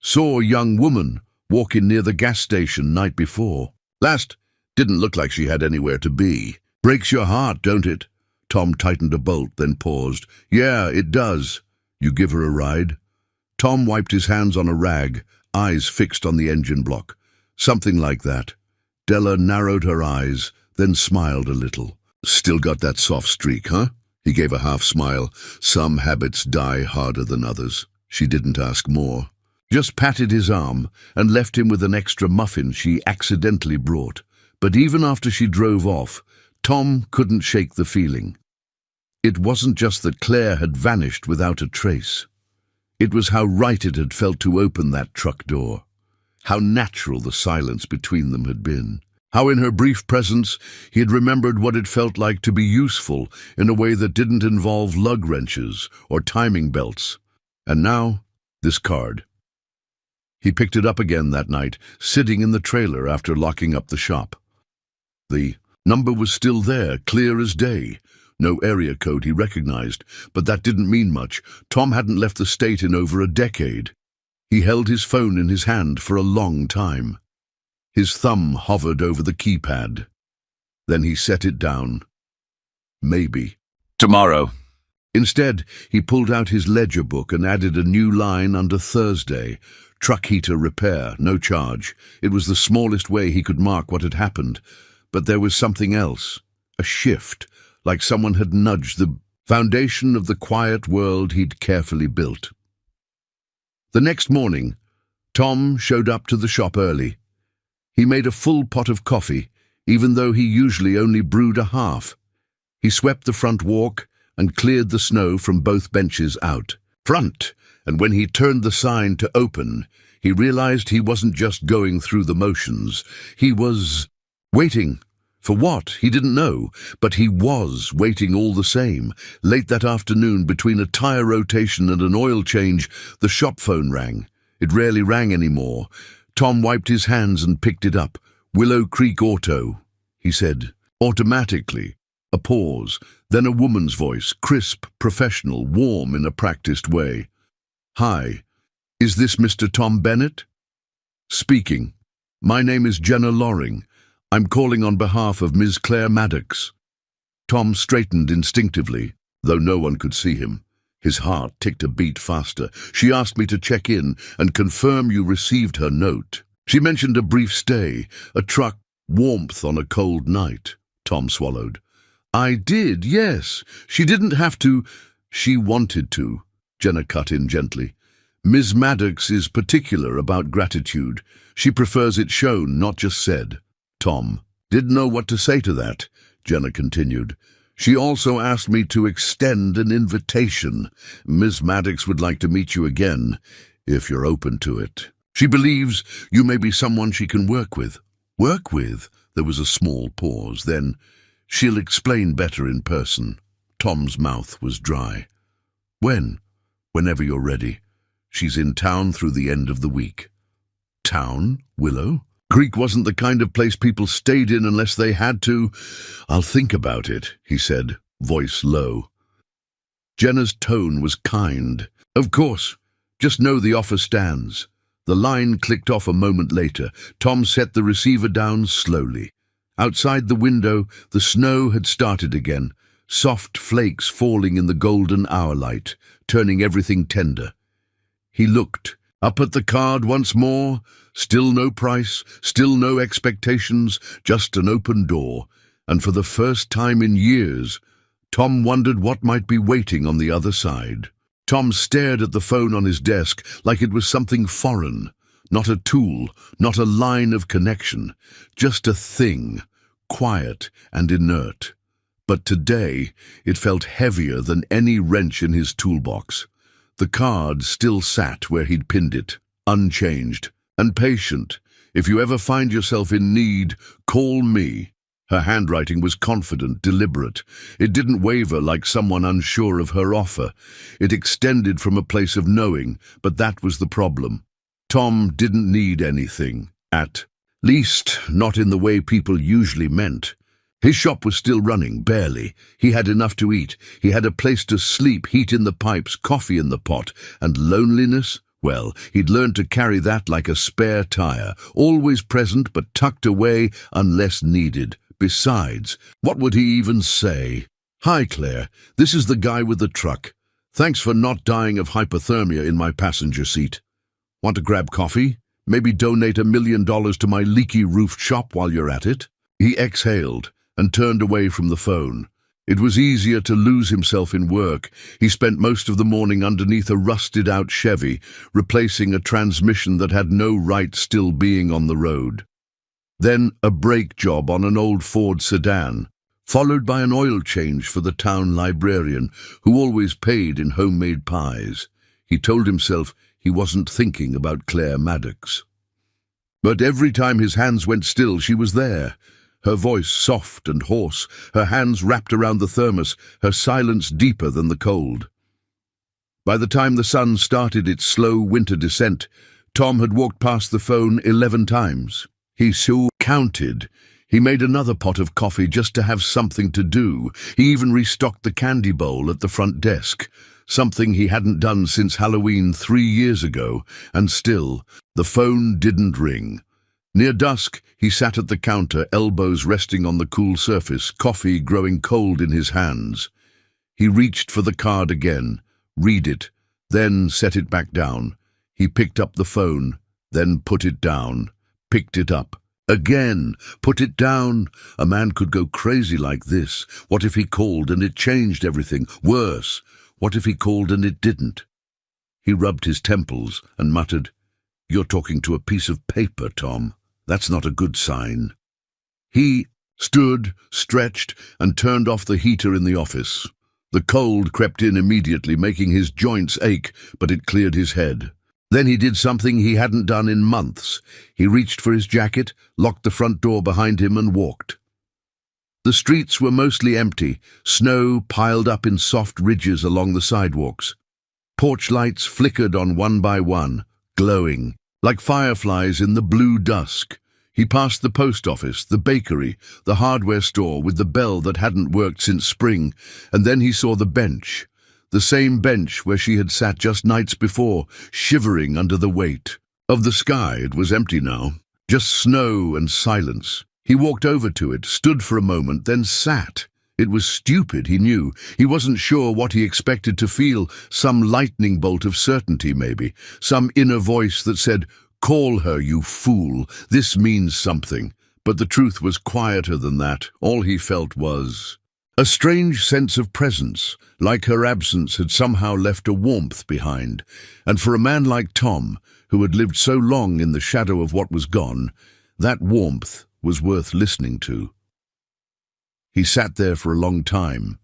Saw a young woman walking near the gas station night before. Last, didn't look like she had anywhere to be. Breaks your heart, don't it? Tom tightened a bolt, then paused. Yeah, it does. You give her a ride? Tom wiped his hands on a rag, eyes fixed on the engine block. Something like that. Della narrowed her eyes, then smiled a little. Still got that soft streak, huh? He gave a half smile. Some habits die harder than others. She didn't ask more. Just patted his arm and left him with an extra muffin she accidentally brought. But even after she drove off, Tom couldn't shake the feeling. It wasn't just that Claire had vanished without a trace. It was how right it had felt to open that truck door. How natural the silence between them had been. How in her brief presence he had remembered what it felt like to be useful in a way that didn't involve lug wrenches or timing belts. And now, this card. He picked it up again that night, sitting in the trailer after locking up the shop. The number was still there, clear as day. No area code he recognized, but that didn't mean much. Tom hadn't left the state in over a decade. He held his phone in his hand for a long time. His thumb hovered over the keypad. Then he set it down. Maybe. Tomorrow. Instead, he pulled out his ledger book and added a new line under Thursday. Truck heater repair, no charge. It was the smallest way he could mark what had happened. But there was something else. A shift, like someone had nudged the foundation of the quiet world he'd carefully built. The next morning, Tom showed up to the shop early. He made a full pot of coffee, even though he usually only brewed a half. He swept the front walk and cleared the snow from both benches out front, and when he turned the sign to open, he realized he wasn't just going through the motions. He was waiting. For what? He didn't know, but he was waiting all the same. Late that afternoon, between a tire rotation and an oil change, the shop phone rang. It rarely rang anymore. Tom wiped his hands and picked it up. Willow Creek Auto, he said, automatically. A pause, then a woman's voice, crisp, professional, warm in a practiced way. Hi, is this Mr. Tom Bennett? Speaking. My name is Jenna Loring. I'm calling on behalf of Ms. Claire Maddox. Tom straightened instinctively, though no one could see him. His heart ticked a beat faster. She asked me to check in and confirm you received her note. She mentioned a brief stay, a truck, warmth on a cold night. Tom swallowed. I did, yes. She didn't have to. She wanted to. Jenna cut in gently. Ms. Maddox is particular about gratitude. She prefers it shown, not just said. Tom didn't know what to say to that, Jenna continued. She also asked me to extend an invitation. Ms. Maddox would like to meet you again, if you're open to it. She believes you may be someone she can work with. Work with? There was a small pause. Then, she'll explain better in person. Tom's mouth was dry. When? Whenever you're ready. She's in town through the end of the week. Town? Willow? Creek wasn't the kind of place people stayed in unless they had to. I'll think about it, he said, voice low. Jenna's tone was kind. Of course. Just know the offer stands. The line clicked off a moment later. Tom set the receiver down slowly. Outside the window, the snow had started again, soft flakes falling in the golden hour light, turning everything tender. He looked up at the card once more. Still no price, still no expectations, just an open door. And for the first time in years, Tom wondered what might be waiting on the other side. Tom stared at the phone on his desk like it was something foreign, not a tool, not a line of connection, just a thing, quiet and inert. But today, it felt heavier than any wrench in his toolbox. The card still sat where he'd pinned it, unchanged. And patient. If you ever find yourself in need, call me. Her handwriting was confident, deliberate. It didn't waver like someone unsure of her offer. It extended from a place of knowing, but that was the problem. Tom didn't need anything at Least, not in the way people usually meant. His shop was still running, barely. He had enough to eat. He had a place to sleep, heat in the pipes, coffee in the pot. And loneliness? Well, he'd learned to carry that like a spare tire, always present but tucked away unless needed. Besides, what would he even say? "Hi, Claire. This is the guy with the truck. Thanks for not dying of hypothermia in my passenger seat. Want to grab coffee? Maybe donate $1 million to my leaky roofed shop while you're at it?" He exhaled and turned away from the phone. It was easier to lose himself in work. He spent most of the morning underneath a rusted-out Chevy, replacing a transmission that had no right still being on the road. Then a brake job on an old Ford sedan, followed by an oil change for the town librarian, who always paid in homemade pies. He told himself he wasn't thinking about Claire Maddox. But every time his hands went still, she was there. Her voice soft and hoarse, her hands wrapped around the thermos, her silence deeper than the cold. By the time the sun started its slow winter descent, Tom had walked past the phone 11 times. He so counted. He made another pot of coffee just to have something to do. He even restocked the candy bowl at the front desk, something he hadn't done since Halloween 3 years ago, and still, the phone didn't ring. Near dusk, he sat at the counter, elbows resting on the cool surface, coffee growing cold in his hands. He reached for the card again, read it, then set it back down. He picked up the phone, then put it down, picked it up. Again, put it down. A man could go crazy like this. What if he called and it changed everything? Worse, what if he called and it didn't? He rubbed his temples and muttered, "You're talking to a piece of paper, Tom. That's not a good sign." He stood, stretched, and turned off the heater in the office. The cold crept in immediately, making his joints ache, but it cleared his head. Then he did something he hadn't done in months. He reached for his jacket, locked the front door behind him, and walked. The streets were mostly empty, snow piled up in soft ridges along the sidewalks. Porch lights flickered on one by one, glowing, like fireflies in the blue dusk. He passed the post office, the bakery, the hardware store with the bell that hadn't worked since spring, and then he saw the bench. The same bench where she had sat just nights before, shivering under the weight. Of the sky, it was empty now, just snow and silence. He walked over to it, stood for a moment, then sat. It was stupid, he knew. He wasn't sure what he expected to feel, some lightning bolt of certainty maybe, some inner voice that said, "Call her, you fool, this means something." But the truth was quieter than that. All he felt was a strange sense of presence, like her absence had somehow left a warmth behind. And for a man like Tom, who had lived so long in the shadow of what was gone, that warmth was worth listening to. He sat there for a long time,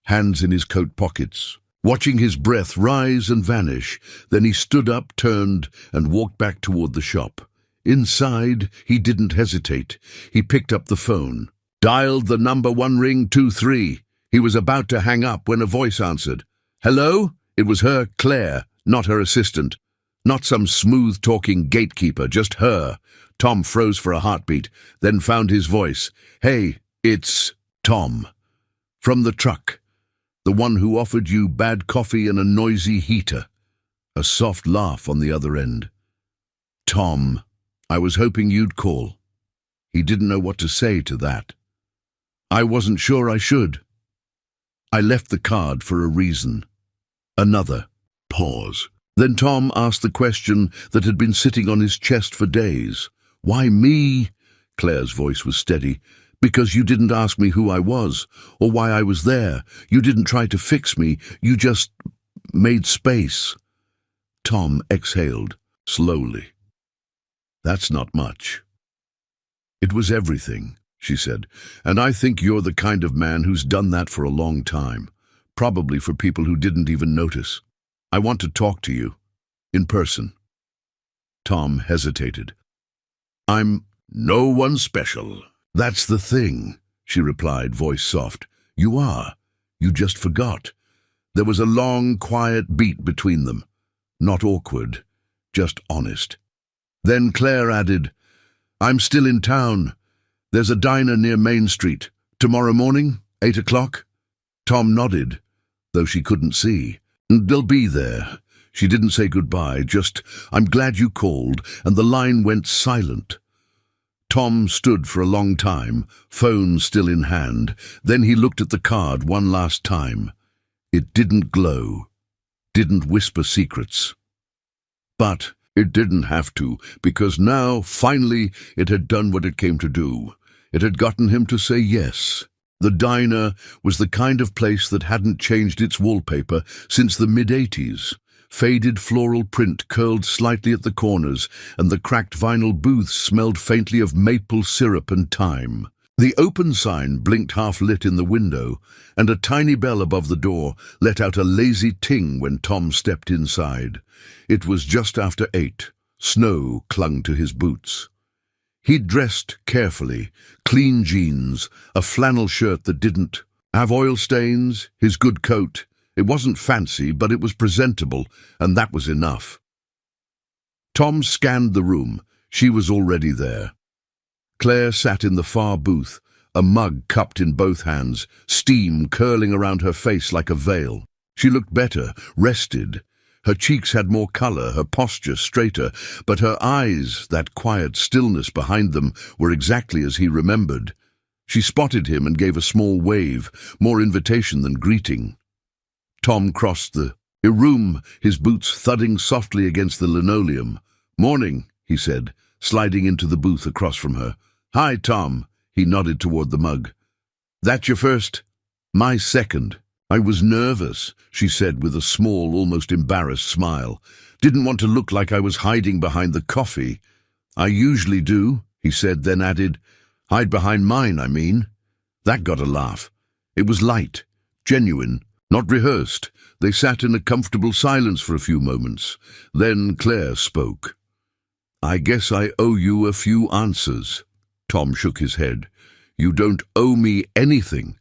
hands in his coat pockets, watching his breath rise and vanish. Then he stood up, turned, and walked back toward the shop. Inside, he didn't hesitate. He picked up the phone, dialed the number 1 ring 23. He was about to hang up when a voice answered. "Hello?" It was her, Claire, not her assistant. Not some smooth-talking gatekeeper, just her. Tom froze for a heartbeat, then found his voice. "Hey, it's Tom. From the truck. The one who offered you bad coffee and a noisy heater." A soft laugh on the other end. "Tom, I was hoping you'd call." He didn't know what to say to that. "I wasn't sure I should. I left the card for a reason." Another pause. Then Tom asked the question that had been sitting on his chest for days. "Why me?" Claire's voice was steady. "Because you didn't ask me who I was, or why I was there. You didn't try to fix me. You just made space." Tom exhaled, slowly. "That's not much." "It was everything," she said, "and I think you're the kind of man who's done that for a long time, probably for people who didn't even notice. I want to talk to you, in person." Tom hesitated. "I'm no one special." "That's the thing," she replied, voice soft. "You are. You just forgot." There was a long, quiet beat between them. Not awkward, just honest. Then Claire added, I'm still in town. There's a diner near Main Street. Tomorrow morning, 8 o'clock? Tom nodded, though she couldn't see. They'll be there. She didn't say goodbye, just, I'm glad you called, and the line went silent. Tom stood for a long time, phone still in hand. Then he looked at the card one last time. It didn't glow, didn't whisper secrets. But it didn't have to, because now, finally, it had done what it came to do. It had gotten him to say yes. The diner was the kind of place that hadn't changed its wallpaper since the mid-80s. Faded floral print curled slightly at the corners, and the cracked vinyl booths smelled faintly of maple syrup and thyme. The open sign blinked half-lit in the window, and a tiny bell above the door let out a lazy ting when Tom stepped inside. It was just after 8. Snow clung to his boots. He'd dressed carefully, clean jeans, a flannel shirt that didn't have oil stains, his good coat. It wasn't fancy, but it was presentable, and that was enough. Tom scanned the room. She was already there. Claire sat in the far booth, a mug cupped in both hands, steam curling around her face like a veil. She looked better, rested. Her cheeks had more color, her posture straighter, but her eyes, that quiet stillness behind them, were exactly as he remembered. She spotted him and gave a small wave, more invitation than greeting. Tom crossed the room, his boots thudding softly against the linoleum. "Morning," he said, sliding into the booth across from her. "Hi, Tom." He nodded toward the mug. "That your first?" "My second." "I was nervous," she said with a small, almost embarrassed smile. "Didn't want to look like I was hiding behind the coffee." "I usually do," he said, then added, "Hide behind mine, I mean." That got a laugh. It was light, genuine, not rehearsed. They sat in a comfortable silence for a few moments. Then Claire spoke. "I guess I owe you a few answers." Tom shook his head. "You don't owe me anything."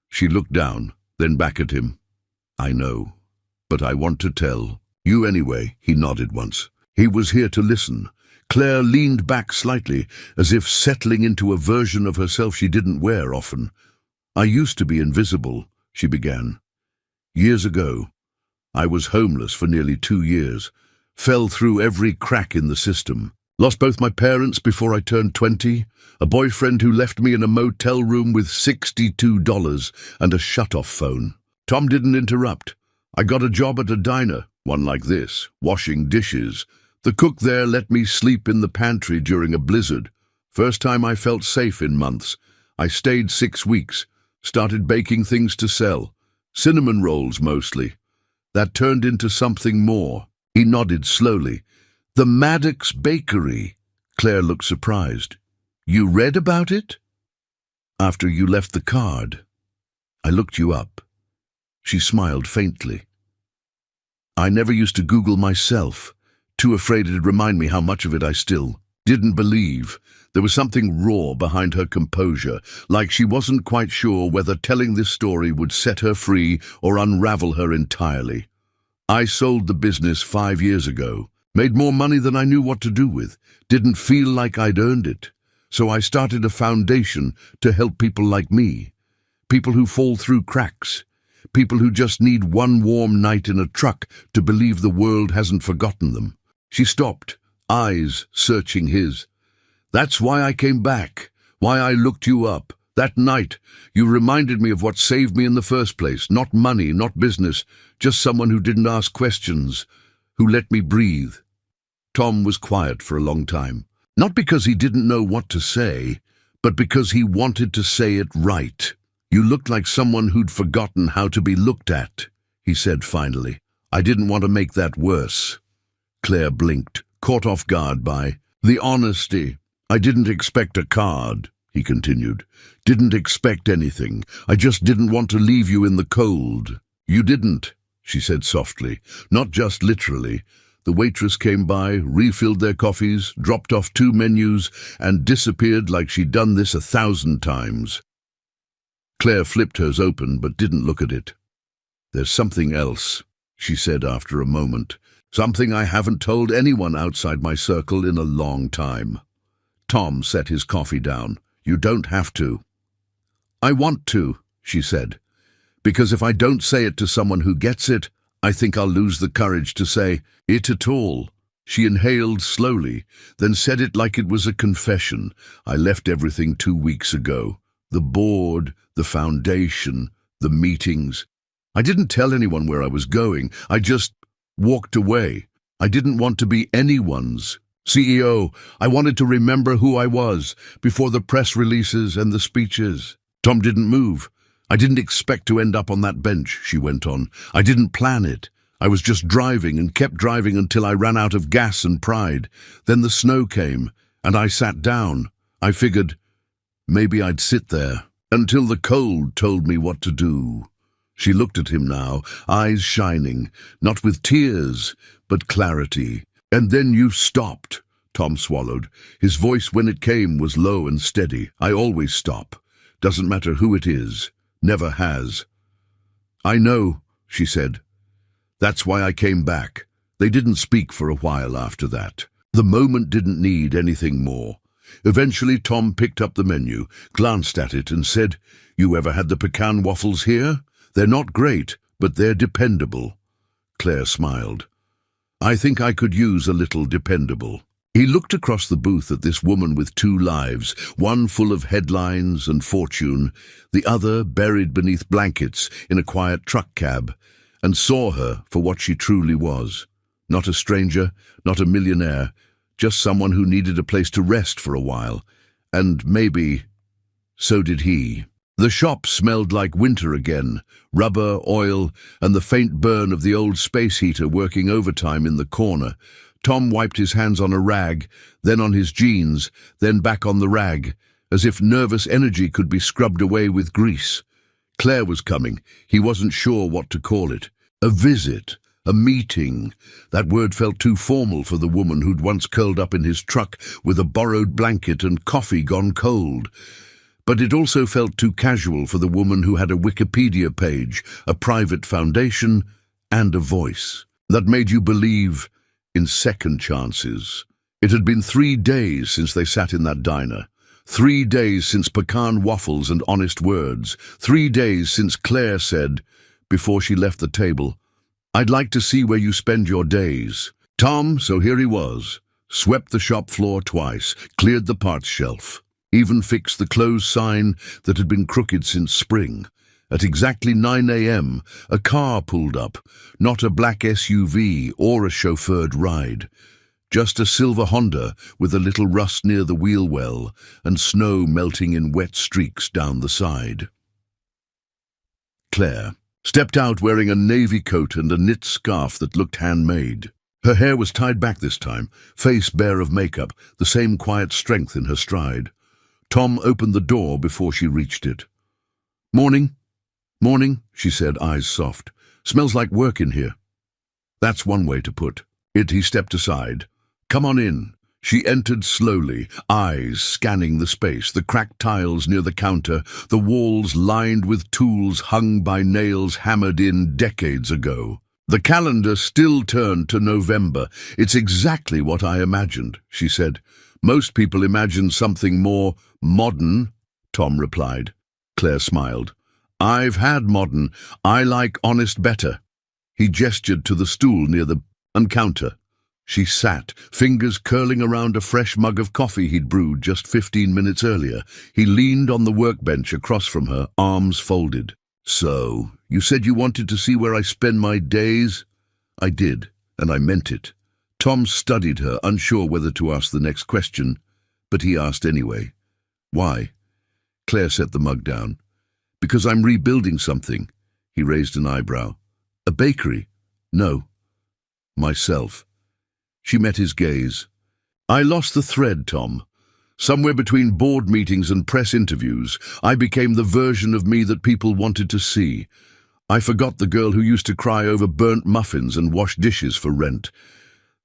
She looked down, then back at him. "I know, but I want to tell you anyway." He nodded once. He was here to listen. Claire leaned back slightly, as if settling into a version of herself she didn't wear often. "I used to be invisible," she began. "Years ago. I was homeless for nearly 2 years. Fell through every crack in the system. Lost both my parents before I turned 20, a boyfriend who left me in a motel room with $62 and a shut-off phone." Tom didn't interrupt. "I got a job at a diner, one like this, washing dishes. The cook there let me sleep in the pantry during a blizzard. First time I felt safe in months. I stayed 6 weeks, started baking things to sell. Cinnamon rolls mostly. That turned into something more." He nodded slowly. "The Maddox Bakery." Claire looked surprised. "You read about it?" "After you left the card. I looked you up." She smiled faintly. "I never used to Google myself, too afraid it'd remind me how much of it I still didn't believe." There was something raw behind her composure, like she wasn't quite sure whether telling this story would set her free or unravel her entirely. "I sold the business 5 years ago. Made more money than I knew what to do with. Didn't feel like I'd earned it. So I started a foundation to help people like me. People who fall through cracks. People who just need one warm night in a truck to believe the world hasn't forgotten them." She stopped, eyes searching his. "That's why I came back. Why I looked you up. That night, you reminded me of what saved me in the first place. Not money, not business. Just someone who didn't ask questions. Who let me breathe." Tom was quiet for a long time. Not because he didn't know what to say, but because he wanted to say it right. "You looked like someone who'd forgotten how to be looked at," he said finally. "I didn't want to make that worse." Claire blinked, caught off guard by the honesty. "I didn't expect a card," he continued. "Didn't expect anything. I just didn't want to leave you in the cold." "You didn't," she said softly. "Not just literally." The waitress came by, refilled their coffees, dropped off 2 menus, and disappeared like she'd done this 1,000 times. Claire flipped hers open but didn't look at it. "There's something else," she said after a moment. "Something I haven't told anyone outside my circle in a long time." Tom set his coffee down. You don't have to. I want to, she said, because if I don't say it to someone who gets it, I think I'll lose the courage to say it at all. She inhaled slowly, then said it like it was a confession. I left everything 2 weeks ago. The board, the foundation, the meetings. I didn't tell anyone where I was going. I just walked away. I didn't want to be anyone's CEO. I wanted to remember who I was before the press releases and the speeches. Tom didn't move. I didn't expect to end up on that bench, she went on. I didn't plan it. I was just driving and kept driving until I ran out of gas and pride. Then the snow came, and I sat down. I figured maybe I'd sit there until the cold told me what to do. She looked at him now, eyes shining, not with tears, but clarity. And then you stopped, Tom swallowed. His voice, when it came, was low and steady. I always stop. Doesn't matter who it is. Never has. I know, she said. That's why I came back. They didn't speak for a while after that. The moment didn't need anything more. Eventually Tom picked up the menu, glanced at it and said, You ever had the pecan waffles here? They're not great, but they're dependable. Claire smiled. I think I could use a little dependable. He looked across the booth at this woman with 2 lives, one full of headlines and fortune, the other buried beneath blankets in a quiet truck cab, and saw her for what she truly was. Not a stranger, not a millionaire, just someone who needed a place to rest for a while. And maybe so did he. The shop smelled like winter again, rubber, oil, and the faint burn of the old space heater working overtime in the corner. Tom wiped his hands on a rag, then on his jeans, then back on the rag, as if nervous energy could be scrubbed away with grease. Claire was coming. He wasn't sure what to call it. A visit, a meeting. That word felt too formal for the woman who'd once curled up in his truck with a borrowed blanket and coffee gone cold. But it also felt too casual for the woman who had a Wikipedia page, a private foundation, and a voice that made you believe in second chances. It had been 3 days since they sat in that diner. 3 days since pecan waffles and honest words. 3 days since Claire said, before she left the table, I'd like to see where you spend your days. Tom, so here he was, swept the shop floor twice, cleared the parts shelf, even fixed the closed sign that had been crooked since spring. At exactly 9 a.m., a car pulled up, not a black SUV or a chauffeured ride, just a silver Honda with a little rust near the wheel well and snow melting in wet streaks down the side. Claire stepped out wearing a navy coat and a knit scarf that looked handmade. Her hair was tied back this time, face bare of makeup, the same quiet strength in her stride. Tom opened the door before she reached it. Morning. Morning, she said, eyes soft. Smells like work in here. That's one way to put it. He stepped aside. Come on in. She entered slowly, eyes scanning the space, the cracked tiles near the counter, the walls lined with tools hung by nails hammered in decades ago. The calendar still turned to November. It's exactly what I imagined, she said. Most people imagine something more modern, Tom replied. Claire smiled. I've had modern. I like honest better. He gestured to the stool near the counter. She sat, fingers curling around a fresh mug of coffee he'd brewed just 15 minutes earlier. He leaned on the workbench across from her, arms folded. So, you said you wanted to see where I spend my days? I did, and I meant it. Tom studied her, unsure whether to ask the next question, but he asked anyway. Why? Claire set the mug down. Because I'm rebuilding something. He raised an eyebrow. A bakery? No. Myself. She met his gaze. I lost the thread, Tom. Somewhere between board meetings and press interviews, I became the version of me that people wanted to see. I forgot the girl who used to cry over burnt muffins and wash dishes for rent.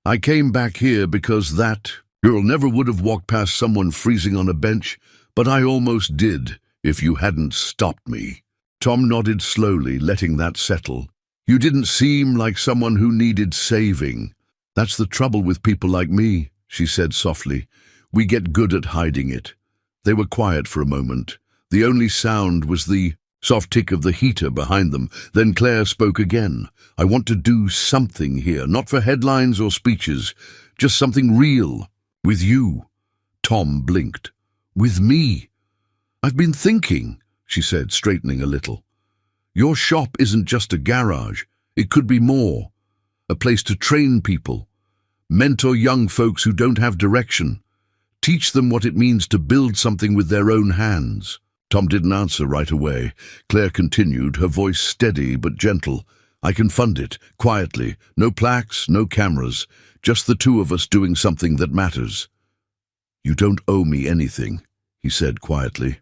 I came back here because that girl never would have walked past someone freezing on a bench, but I almost did, if you hadn't stopped me. Tom nodded slowly, letting that settle. You didn't seem like someone who needed saving. That's the trouble with people like me, she said softly. We get good at hiding it." They were quiet for a moment. The only sound was the soft tick of the heater behind them. Then Claire spoke again. "I want to do something here, not for headlines or speeches, just something real. With you." Tom blinked. "With me?" "I've been thinking," she said, straightening a little. "Your shop isn't just a garage. It could be more. A place to train people, mentor young folks who don't have direction, teach them what it means to build something with their own hands." Tom didn't answer right away. Claire continued, her voice steady but gentle. "I can fund it, quietly. No plaques, no cameras. Just the two of us doing something that matters." "You don't owe me anything," he said quietly.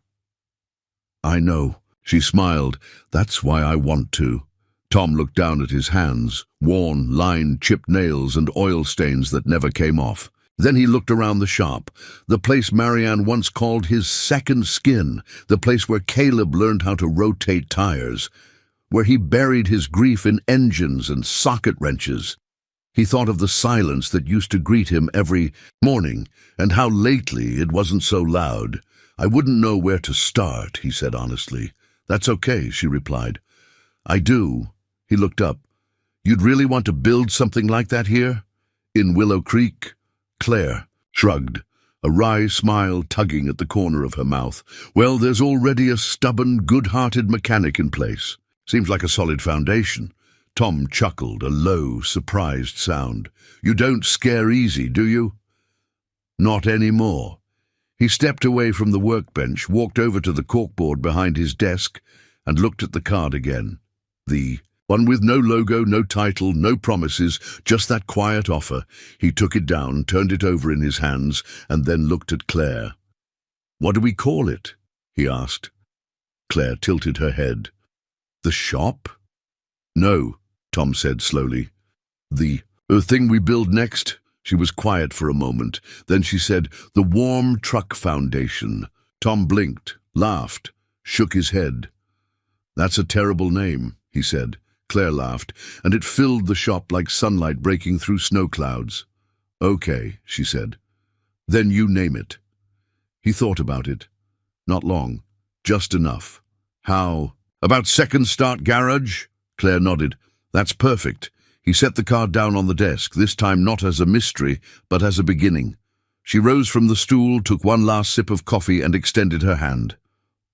"I know." She smiled. "That's why I want to." Tom looked down at his hands, worn, lined, chipped nails and oil stains that never came off. Then he looked around the shop, the place Marianne once called his second skin, the place where Caleb learned how to rotate tires, where he buried his grief in engines and socket wrenches. He thought of the silence that used to greet him every morning, and how lately it wasn't so loud. "I wouldn't know where to start," he said honestly. "That's okay," she replied. "I do." He looked up. "You'd really want to build something like that here? In Willow Creek?" Claire shrugged, a wry smile tugging at the corner of her mouth. "Well, there's already a stubborn, good-hearted mechanic in place. Seems like a solid foundation." Tom chuckled, a low, surprised sound. "You don't scare easy, do you?" "Not anymore." He stepped away from the workbench, walked over to the corkboard behind his desk, and looked at the card again. The one with no logo, no title, no promises, just that quiet offer. He took it down, turned it over in his hands, and then looked at Claire. "What do we call it?" he asked. Claire tilted her head. "The shop?" "No," Tom said slowly. The thing we build next." She was quiet for a moment. Then she said, "The Warm Truck Foundation." Tom blinked, laughed, shook his head. "That's a terrible name," he said. Claire laughed, and it filled the shop like sunlight breaking through snow clouds. "Okay," she said. "Then you name it." He thought about it. Not long. Just enough. "How about Second Start Garage?" Claire nodded. "That's perfect." He set the card down on the desk, this time not as a mystery, but as a beginning. She rose from the stool, took one last sip of coffee, and extended her hand.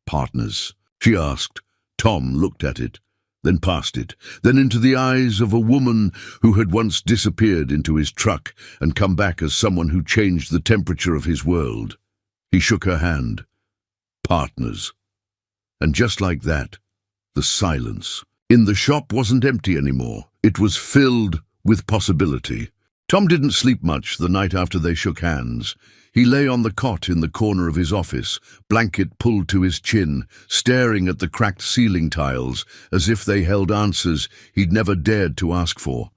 "Partners?" she asked. Tom looked at it, then past it, then into the eyes of a woman who had once disappeared into his truck and come back as someone who changed the temperature of his world. He shook her hand. "Partners." And just like that, the silence in the shop wasn't empty anymore. It was filled with possibility. Tom didn't sleep much the night after they shook hands. He lay on the cot in the corner of his office, blanket pulled to his chin, staring at the cracked ceiling tiles as if they held answers he'd never dared to ask for.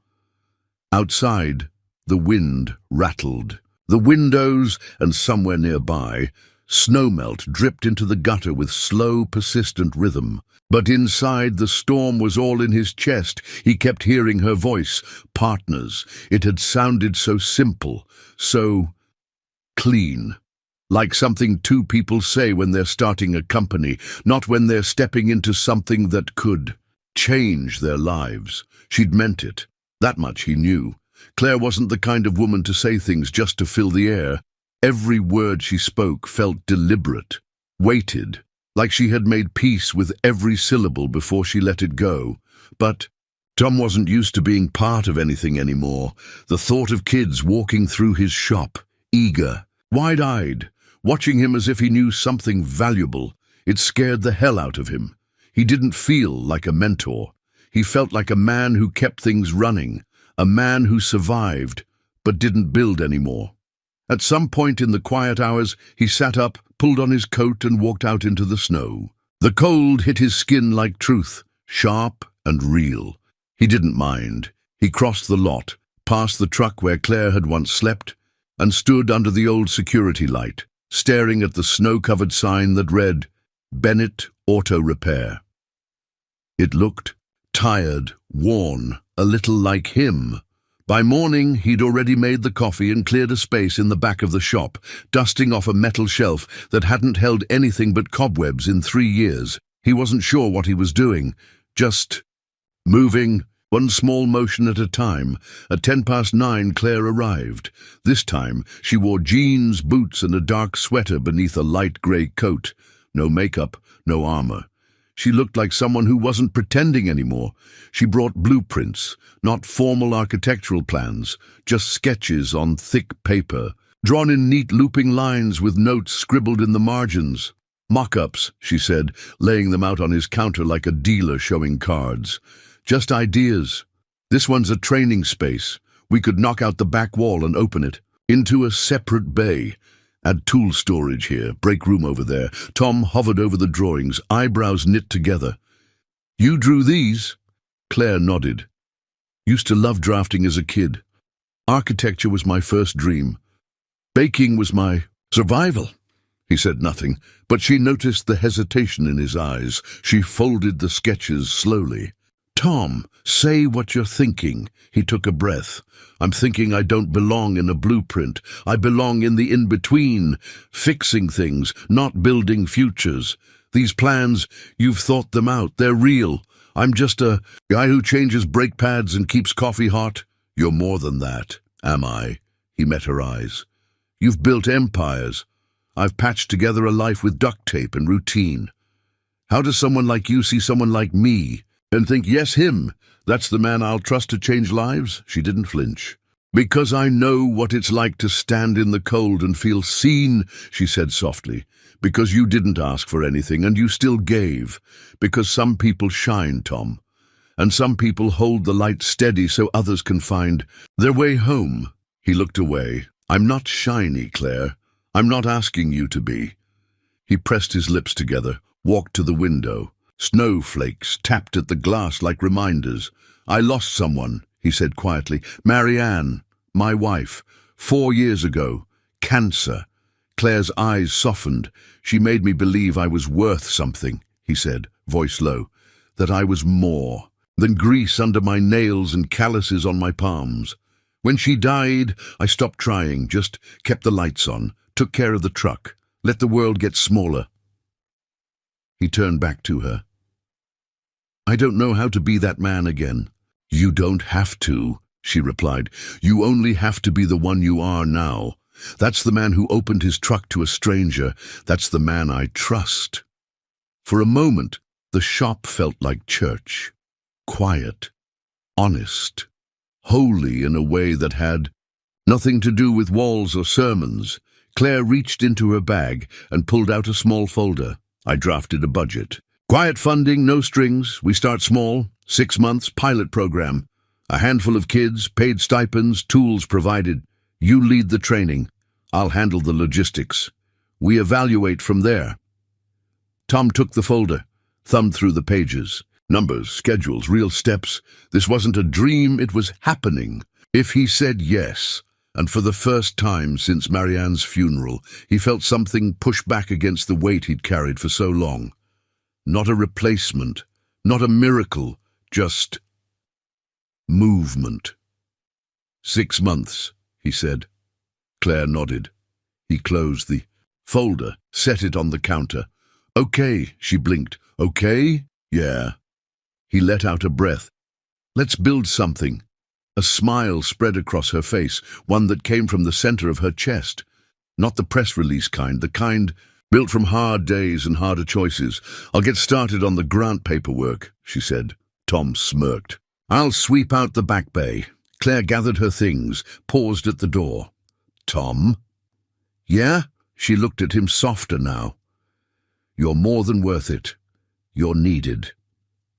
Outside, the wind rattled. The windows, and somewhere nearby, snowmelt dripped into the gutter with slow, persistent rhythm. But inside, the storm was all in his chest. He kept hearing her voice. Partners. It had sounded so simple, so clean. Like something two people say when they're starting a company, not when they're stepping into something that could change their lives. She'd meant it. That much he knew. Claire wasn't the kind of woman to say things just to fill the air. Every word she spoke felt deliberate, weighted, like she had made peace with every syllable before she let it go. But Tom wasn't used to being part of anything anymore. The thought of kids walking through his shop, eager, wide-eyed, watching him as if he knew something valuable, it scared the hell out of him. He didn't feel like a mentor. He felt like a man who kept things running, a man who survived, but didn't build anymore. At some point in the quiet hours, he sat up, pulled on his coat and walked out into the snow. The cold hit his skin like truth, sharp and real. He didn't mind. He crossed the lot, past the truck where Claire had once slept, and stood under the old security light, staring at the snow-covered sign that read, "Bennett Auto Repair." It looked tired, worn, a little like him, By morning, he'd already made the coffee and cleared a space in the back of the shop, dusting off a metal shelf that hadn't held anything but cobwebs in 3 years. He wasn't sure what he was doing, just moving, one small motion at a time. At 9:10, Claire arrived. This time, she wore jeans, boots, and a dark sweater beneath a light grey coat. No makeup, no armor. She looked like someone who wasn't pretending anymore. She brought blueprints, not formal architectural plans, just sketches on thick paper, drawn in neat looping lines with notes scribbled in the margins. Mock-ups, she said, laying them out on his counter like a dealer showing cards. Just ideas. This one's a training space. We could knock out the back wall and open it into a separate bay. Add tool storage here, break room over there. Tom hovered over the drawings, eyebrows knit together. You drew these? Claire nodded. Used to love drafting as a kid. Architecture was my first dream. Baking was my survival. He said nothing, but she noticed the hesitation in his eyes. She folded the sketches slowly. Tom, say what you're thinking. He took a breath. I'm thinking I don't belong in a blueprint. I belong in the in-between, fixing things, not building futures. These plans, you've thought them out. They're real. I'm just a guy who changes brake pads and keeps coffee hot. You're more than that, am I? He met her eyes. You've built empires. I've patched together a life with duct tape and routine. How does someone like you see someone like me and think, yes, him, that's the man I'll trust to change lives? She didn't flinch. Because I know what it's like to stand in the cold and feel seen, she said softly. Because you didn't ask for anything and you still gave. Because some people shine, Tom. And some people hold the light steady so others can find their way home. He looked away. I'm not shiny, Claire. I'm not asking you to be. He pressed his lips together, walked to the window. Snowflakes tapped at the glass like reminders. I lost someone, he said quietly. Marianne, my wife, 4 years ago. Cancer. Claire's eyes softened. She made me believe I was worth something, he said, voice low. That I was more than grease under my nails and calluses on my palms. When she died, I stopped trying, just kept the lights on, took care of the truck, let the world get smaller. He turned back to her. I don't know how to be that man again. You don't have to, she replied. You only have to be the one you are now. That's the man who opened his truck to a stranger. That's the man I trust. For a moment, the shop felt like church. Quiet, honest, holy in a way that had nothing to do with walls or sermons. Claire reached into her bag and pulled out a small folder. I drafted a budget. Quiet funding, no strings. We start small. 6 months, pilot program. A handful of kids, paid stipends, tools provided. You lead the training. I'll handle the logistics. We evaluate from there. Tom took the folder, thumbed through the pages. Numbers, schedules, real steps. This wasn't a dream, it was happening. If he said yes, and for the first time since Marianne's funeral, he felt something push back against the weight he'd carried for so long. Not a replacement, not a miracle, just movement. 6 months, he said. Claire nodded. He closed the folder, set it on the counter. Okay, she blinked. Okay? Yeah. He let out a breath. Let's build something. A smile spread across her face, one that came from the center of her chest. Not the press release kind, the kind built from hard days and harder choices. I'll get started on the grant paperwork, she said. Tom smirked. I'll sweep out the back bay. Claire gathered her things, paused at the door. Tom? Yeah? She looked at him softer now. You're more than worth it. You're needed.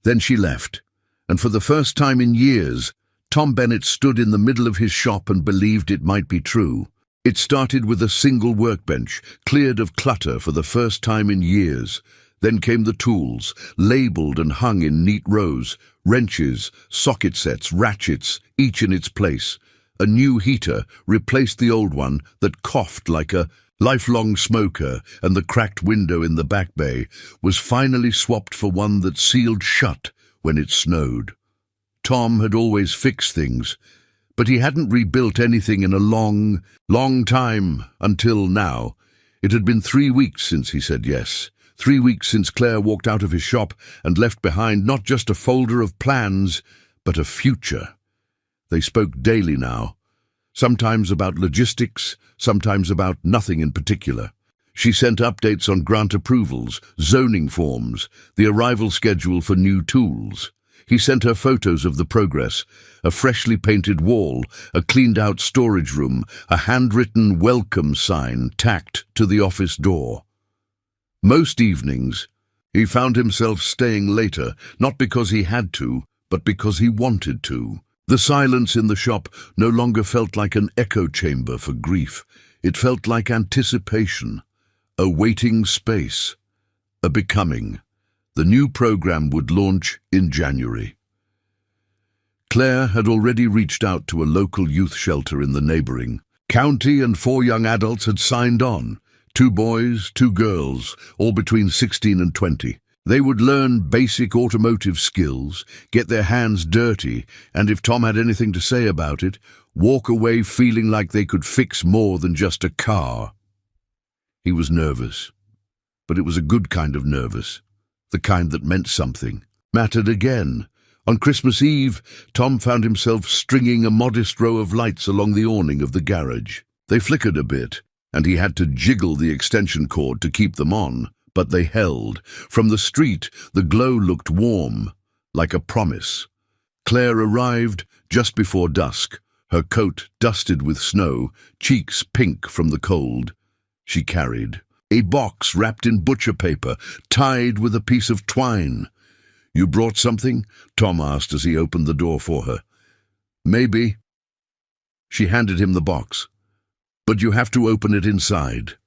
Then she left, and for the first time in years, Tom Bennett stood in the middle of his shop and believed it might be true. It started with a single workbench, cleared of clutter for the first time in years. Then came the tools, labeled and hung in neat rows, wrenches, socket sets, ratchets, each in its place. A new heater replaced the old one that coughed like a lifelong smoker, and the cracked window in the back bay was finally swapped for one that sealed shut when it snowed. Tom had always fixed things, But he hadn't rebuilt anything in a long, long time until now. It had been 3 weeks since he said yes. 3 weeks since Claire walked out of his shop and left behind not just a folder of plans, but a future. They spoke daily now, sometimes about logistics, sometimes about nothing in particular. She sent updates on grant approvals, zoning forms, the arrival schedule for new tools. He sent her photos of the progress, a freshly painted wall, a cleaned-out storage room, a handwritten welcome sign tacked to the office door. Most evenings, he found himself staying later, not because he had to, but because he wanted to. The silence in the shop no longer felt like an echo chamber for grief. It felt like anticipation, a waiting space, a becoming. The new program would launch in January. Claire had already reached out to a local youth shelter in the neighboring county, and 4 young adults had signed on. 2 boys, 2 girls, all between 16 and 20. They would learn basic automotive skills, get their hands dirty, and if Tom had anything to say about it, walk away feeling like they could fix more than just a car. He was nervous, but it was a good kind of nervous, the kind that meant something, mattered again. On Christmas Eve, Tom found himself stringing a modest row of lights along the awning of the garage. They flickered a bit, and he had to jiggle the extension cord to keep them on. But they held. From the street, the glow looked warm, like a promise. Claire arrived just before dusk, her coat dusted with snow, cheeks pink from the cold. She carried a box wrapped in butcher paper, tied with a piece of twine. "You brought something?" Tom asked as he opened the door for her. "Maybe." She handed him the box. "But you have to open it inside."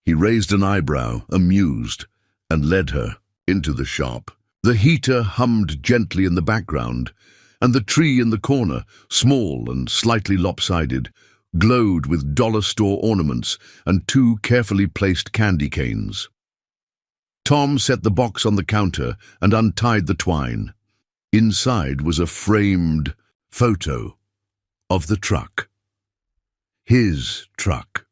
He raised an eyebrow, amused, and led her into the shop. The heater hummed gently in the background, and the tree in the corner, small and slightly lopsided, glowed with dollar store ornaments and 2 carefully placed candy canes. Tom set the box on the counter and untied the twine. Inside was a framed photo of the truck. His truck.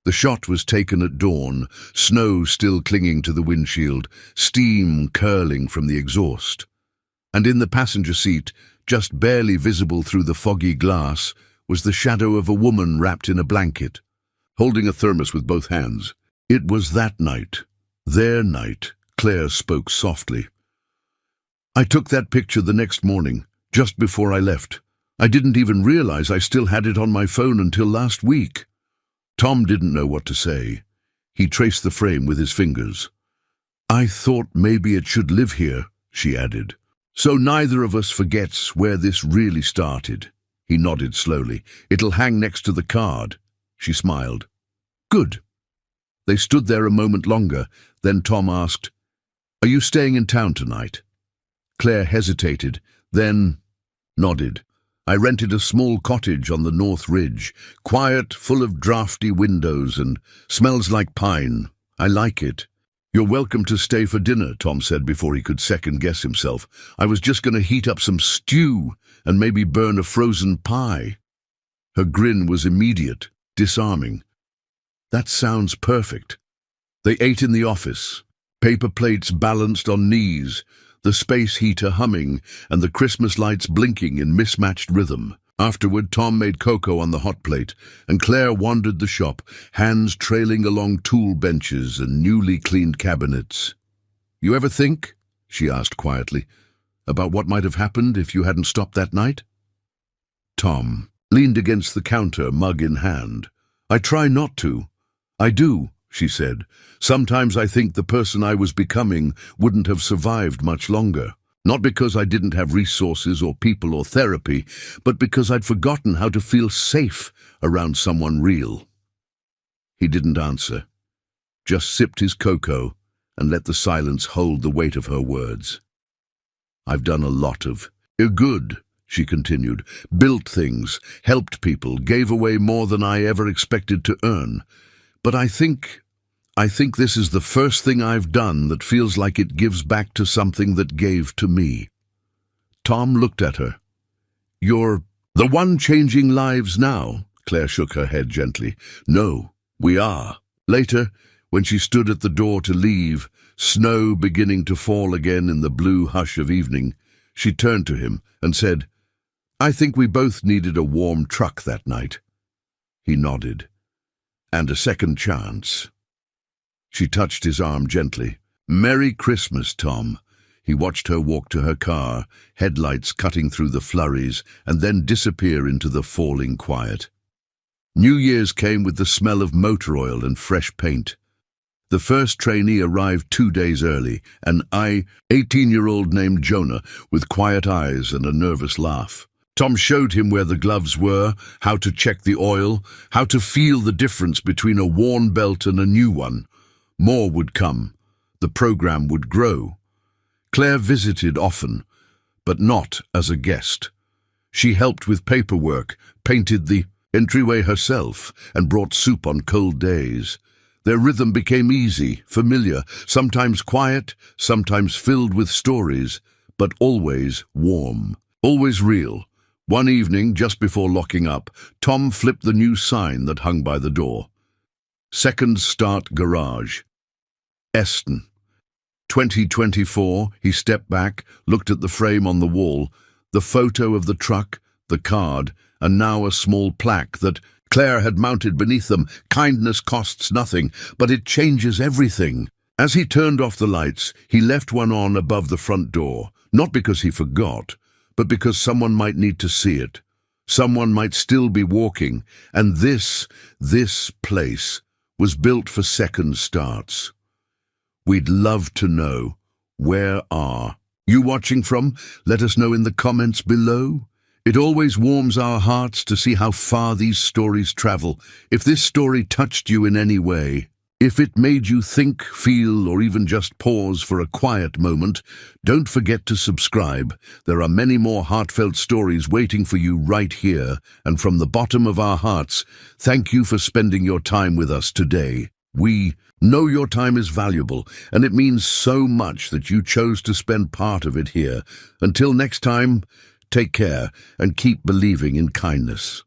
The shot was taken at dawn, snow still clinging to the windshield, steam curling from the exhaust. And in the passenger seat, just barely visible through the foggy glass, was the shadow of a woman wrapped in a blanket, holding a thermos with both hands. It was that night, their night, Claire spoke softly. "I took that picture the next morning, just before I left. I didn't even realize I still had it on my phone until last week." Tom didn't know what to say. He traced the frame with his fingers. "I thought maybe it should live here," she added. "So neither of us forgets where this really started." He nodded slowly. "It'll hang next to the card." She smiled. "Good." They stood there a moment longer. Then Tom asked, "Are you staying in town tonight?" Claire hesitated, then nodded. "I rented a small cottage on the North Ridge, quiet, full of drafty windows, and smells like pine. I like it." "You're welcome to stay for dinner," Tom said before he could second-guess himself. "I was just going to heat up some stew and maybe burn a frozen pie." Her grin was immediate, disarming. "That sounds perfect." They ate in the office, paper plates balanced on knees, the space heater humming, and the Christmas lights blinking in mismatched rhythm. Afterward, Tom made cocoa on the hot plate, and Claire wandered the shop, hands trailing along tool benches and newly cleaned cabinets. "You ever think," she asked quietly, "about what might have happened if you hadn't stopped that night?" Tom leaned against the counter, mug in hand. "I try not to." "I do," she said. "Sometimes I think the person I was becoming wouldn't have survived much longer. Not because I didn't have resources or people or therapy, but because I'd forgotten how to feel safe around someone real." He didn't answer, just sipped his cocoa and let the silence hold the weight of her words. "I've done a lot of good," she continued. "Built things, helped people, gave away more than I ever expected to earn. But I think this is the first thing I've done that feels like it gives back to something that gave to me." Tom looked at her. "You're The one changing lives now. Claire shook her head gently. No, we are. Later, when she stood at the door to leave, snow beginning to fall again in the blue hush of evening, she turned to him and said, I think we both needed a warm truck that night. He nodded. And a second chance. She touched his arm gently. Merry Christmas, Tom. He watched her walk to her car, headlights cutting through the flurries, and then disappear into the falling quiet. New Year's came with the smell of motor oil and fresh paint. The first trainee arrived 2 days early, an 18-year-old named Jonah, with quiet eyes and a nervous laugh. Tom showed him where the gloves were, how to check the oil, how to feel the difference between a worn belt and a new one. More would come. The program would grow. Claire visited often, but not as a guest. She helped with paperwork, painted the entryway herself, and brought soup on cold days. Their rhythm became easy, familiar, sometimes quiet, sometimes filled with stories, but always warm, always real. One evening, just before locking up, Tom flipped the new sign that hung by the door. Second Start Garage. Eston. 2024, he stepped back, looked at the frame on the wall, the photo of the truck, the card, and now a small plaque that Claire had mounted beneath them. Kindness costs nothing, but it changes everything. As he turned off the lights, he left one on above the front door, not because he forgot, but because someone might need to see it. Someone might still be walking, and this place was built for second starts. We'd love to know, where are you watching from? Let us know in the comments below. It always warms our hearts to see how far these stories travel. If this story touched you in any way, if it made you think, feel, or even just pause for a quiet moment, don't forget to subscribe. There are many more heartfelt stories waiting for you right here. And from the bottom of our hearts, thank you for spending your time with us today. We know your time is valuable, and it means so much that you chose to spend part of it here. Until next time, take care and keep believing in kindness.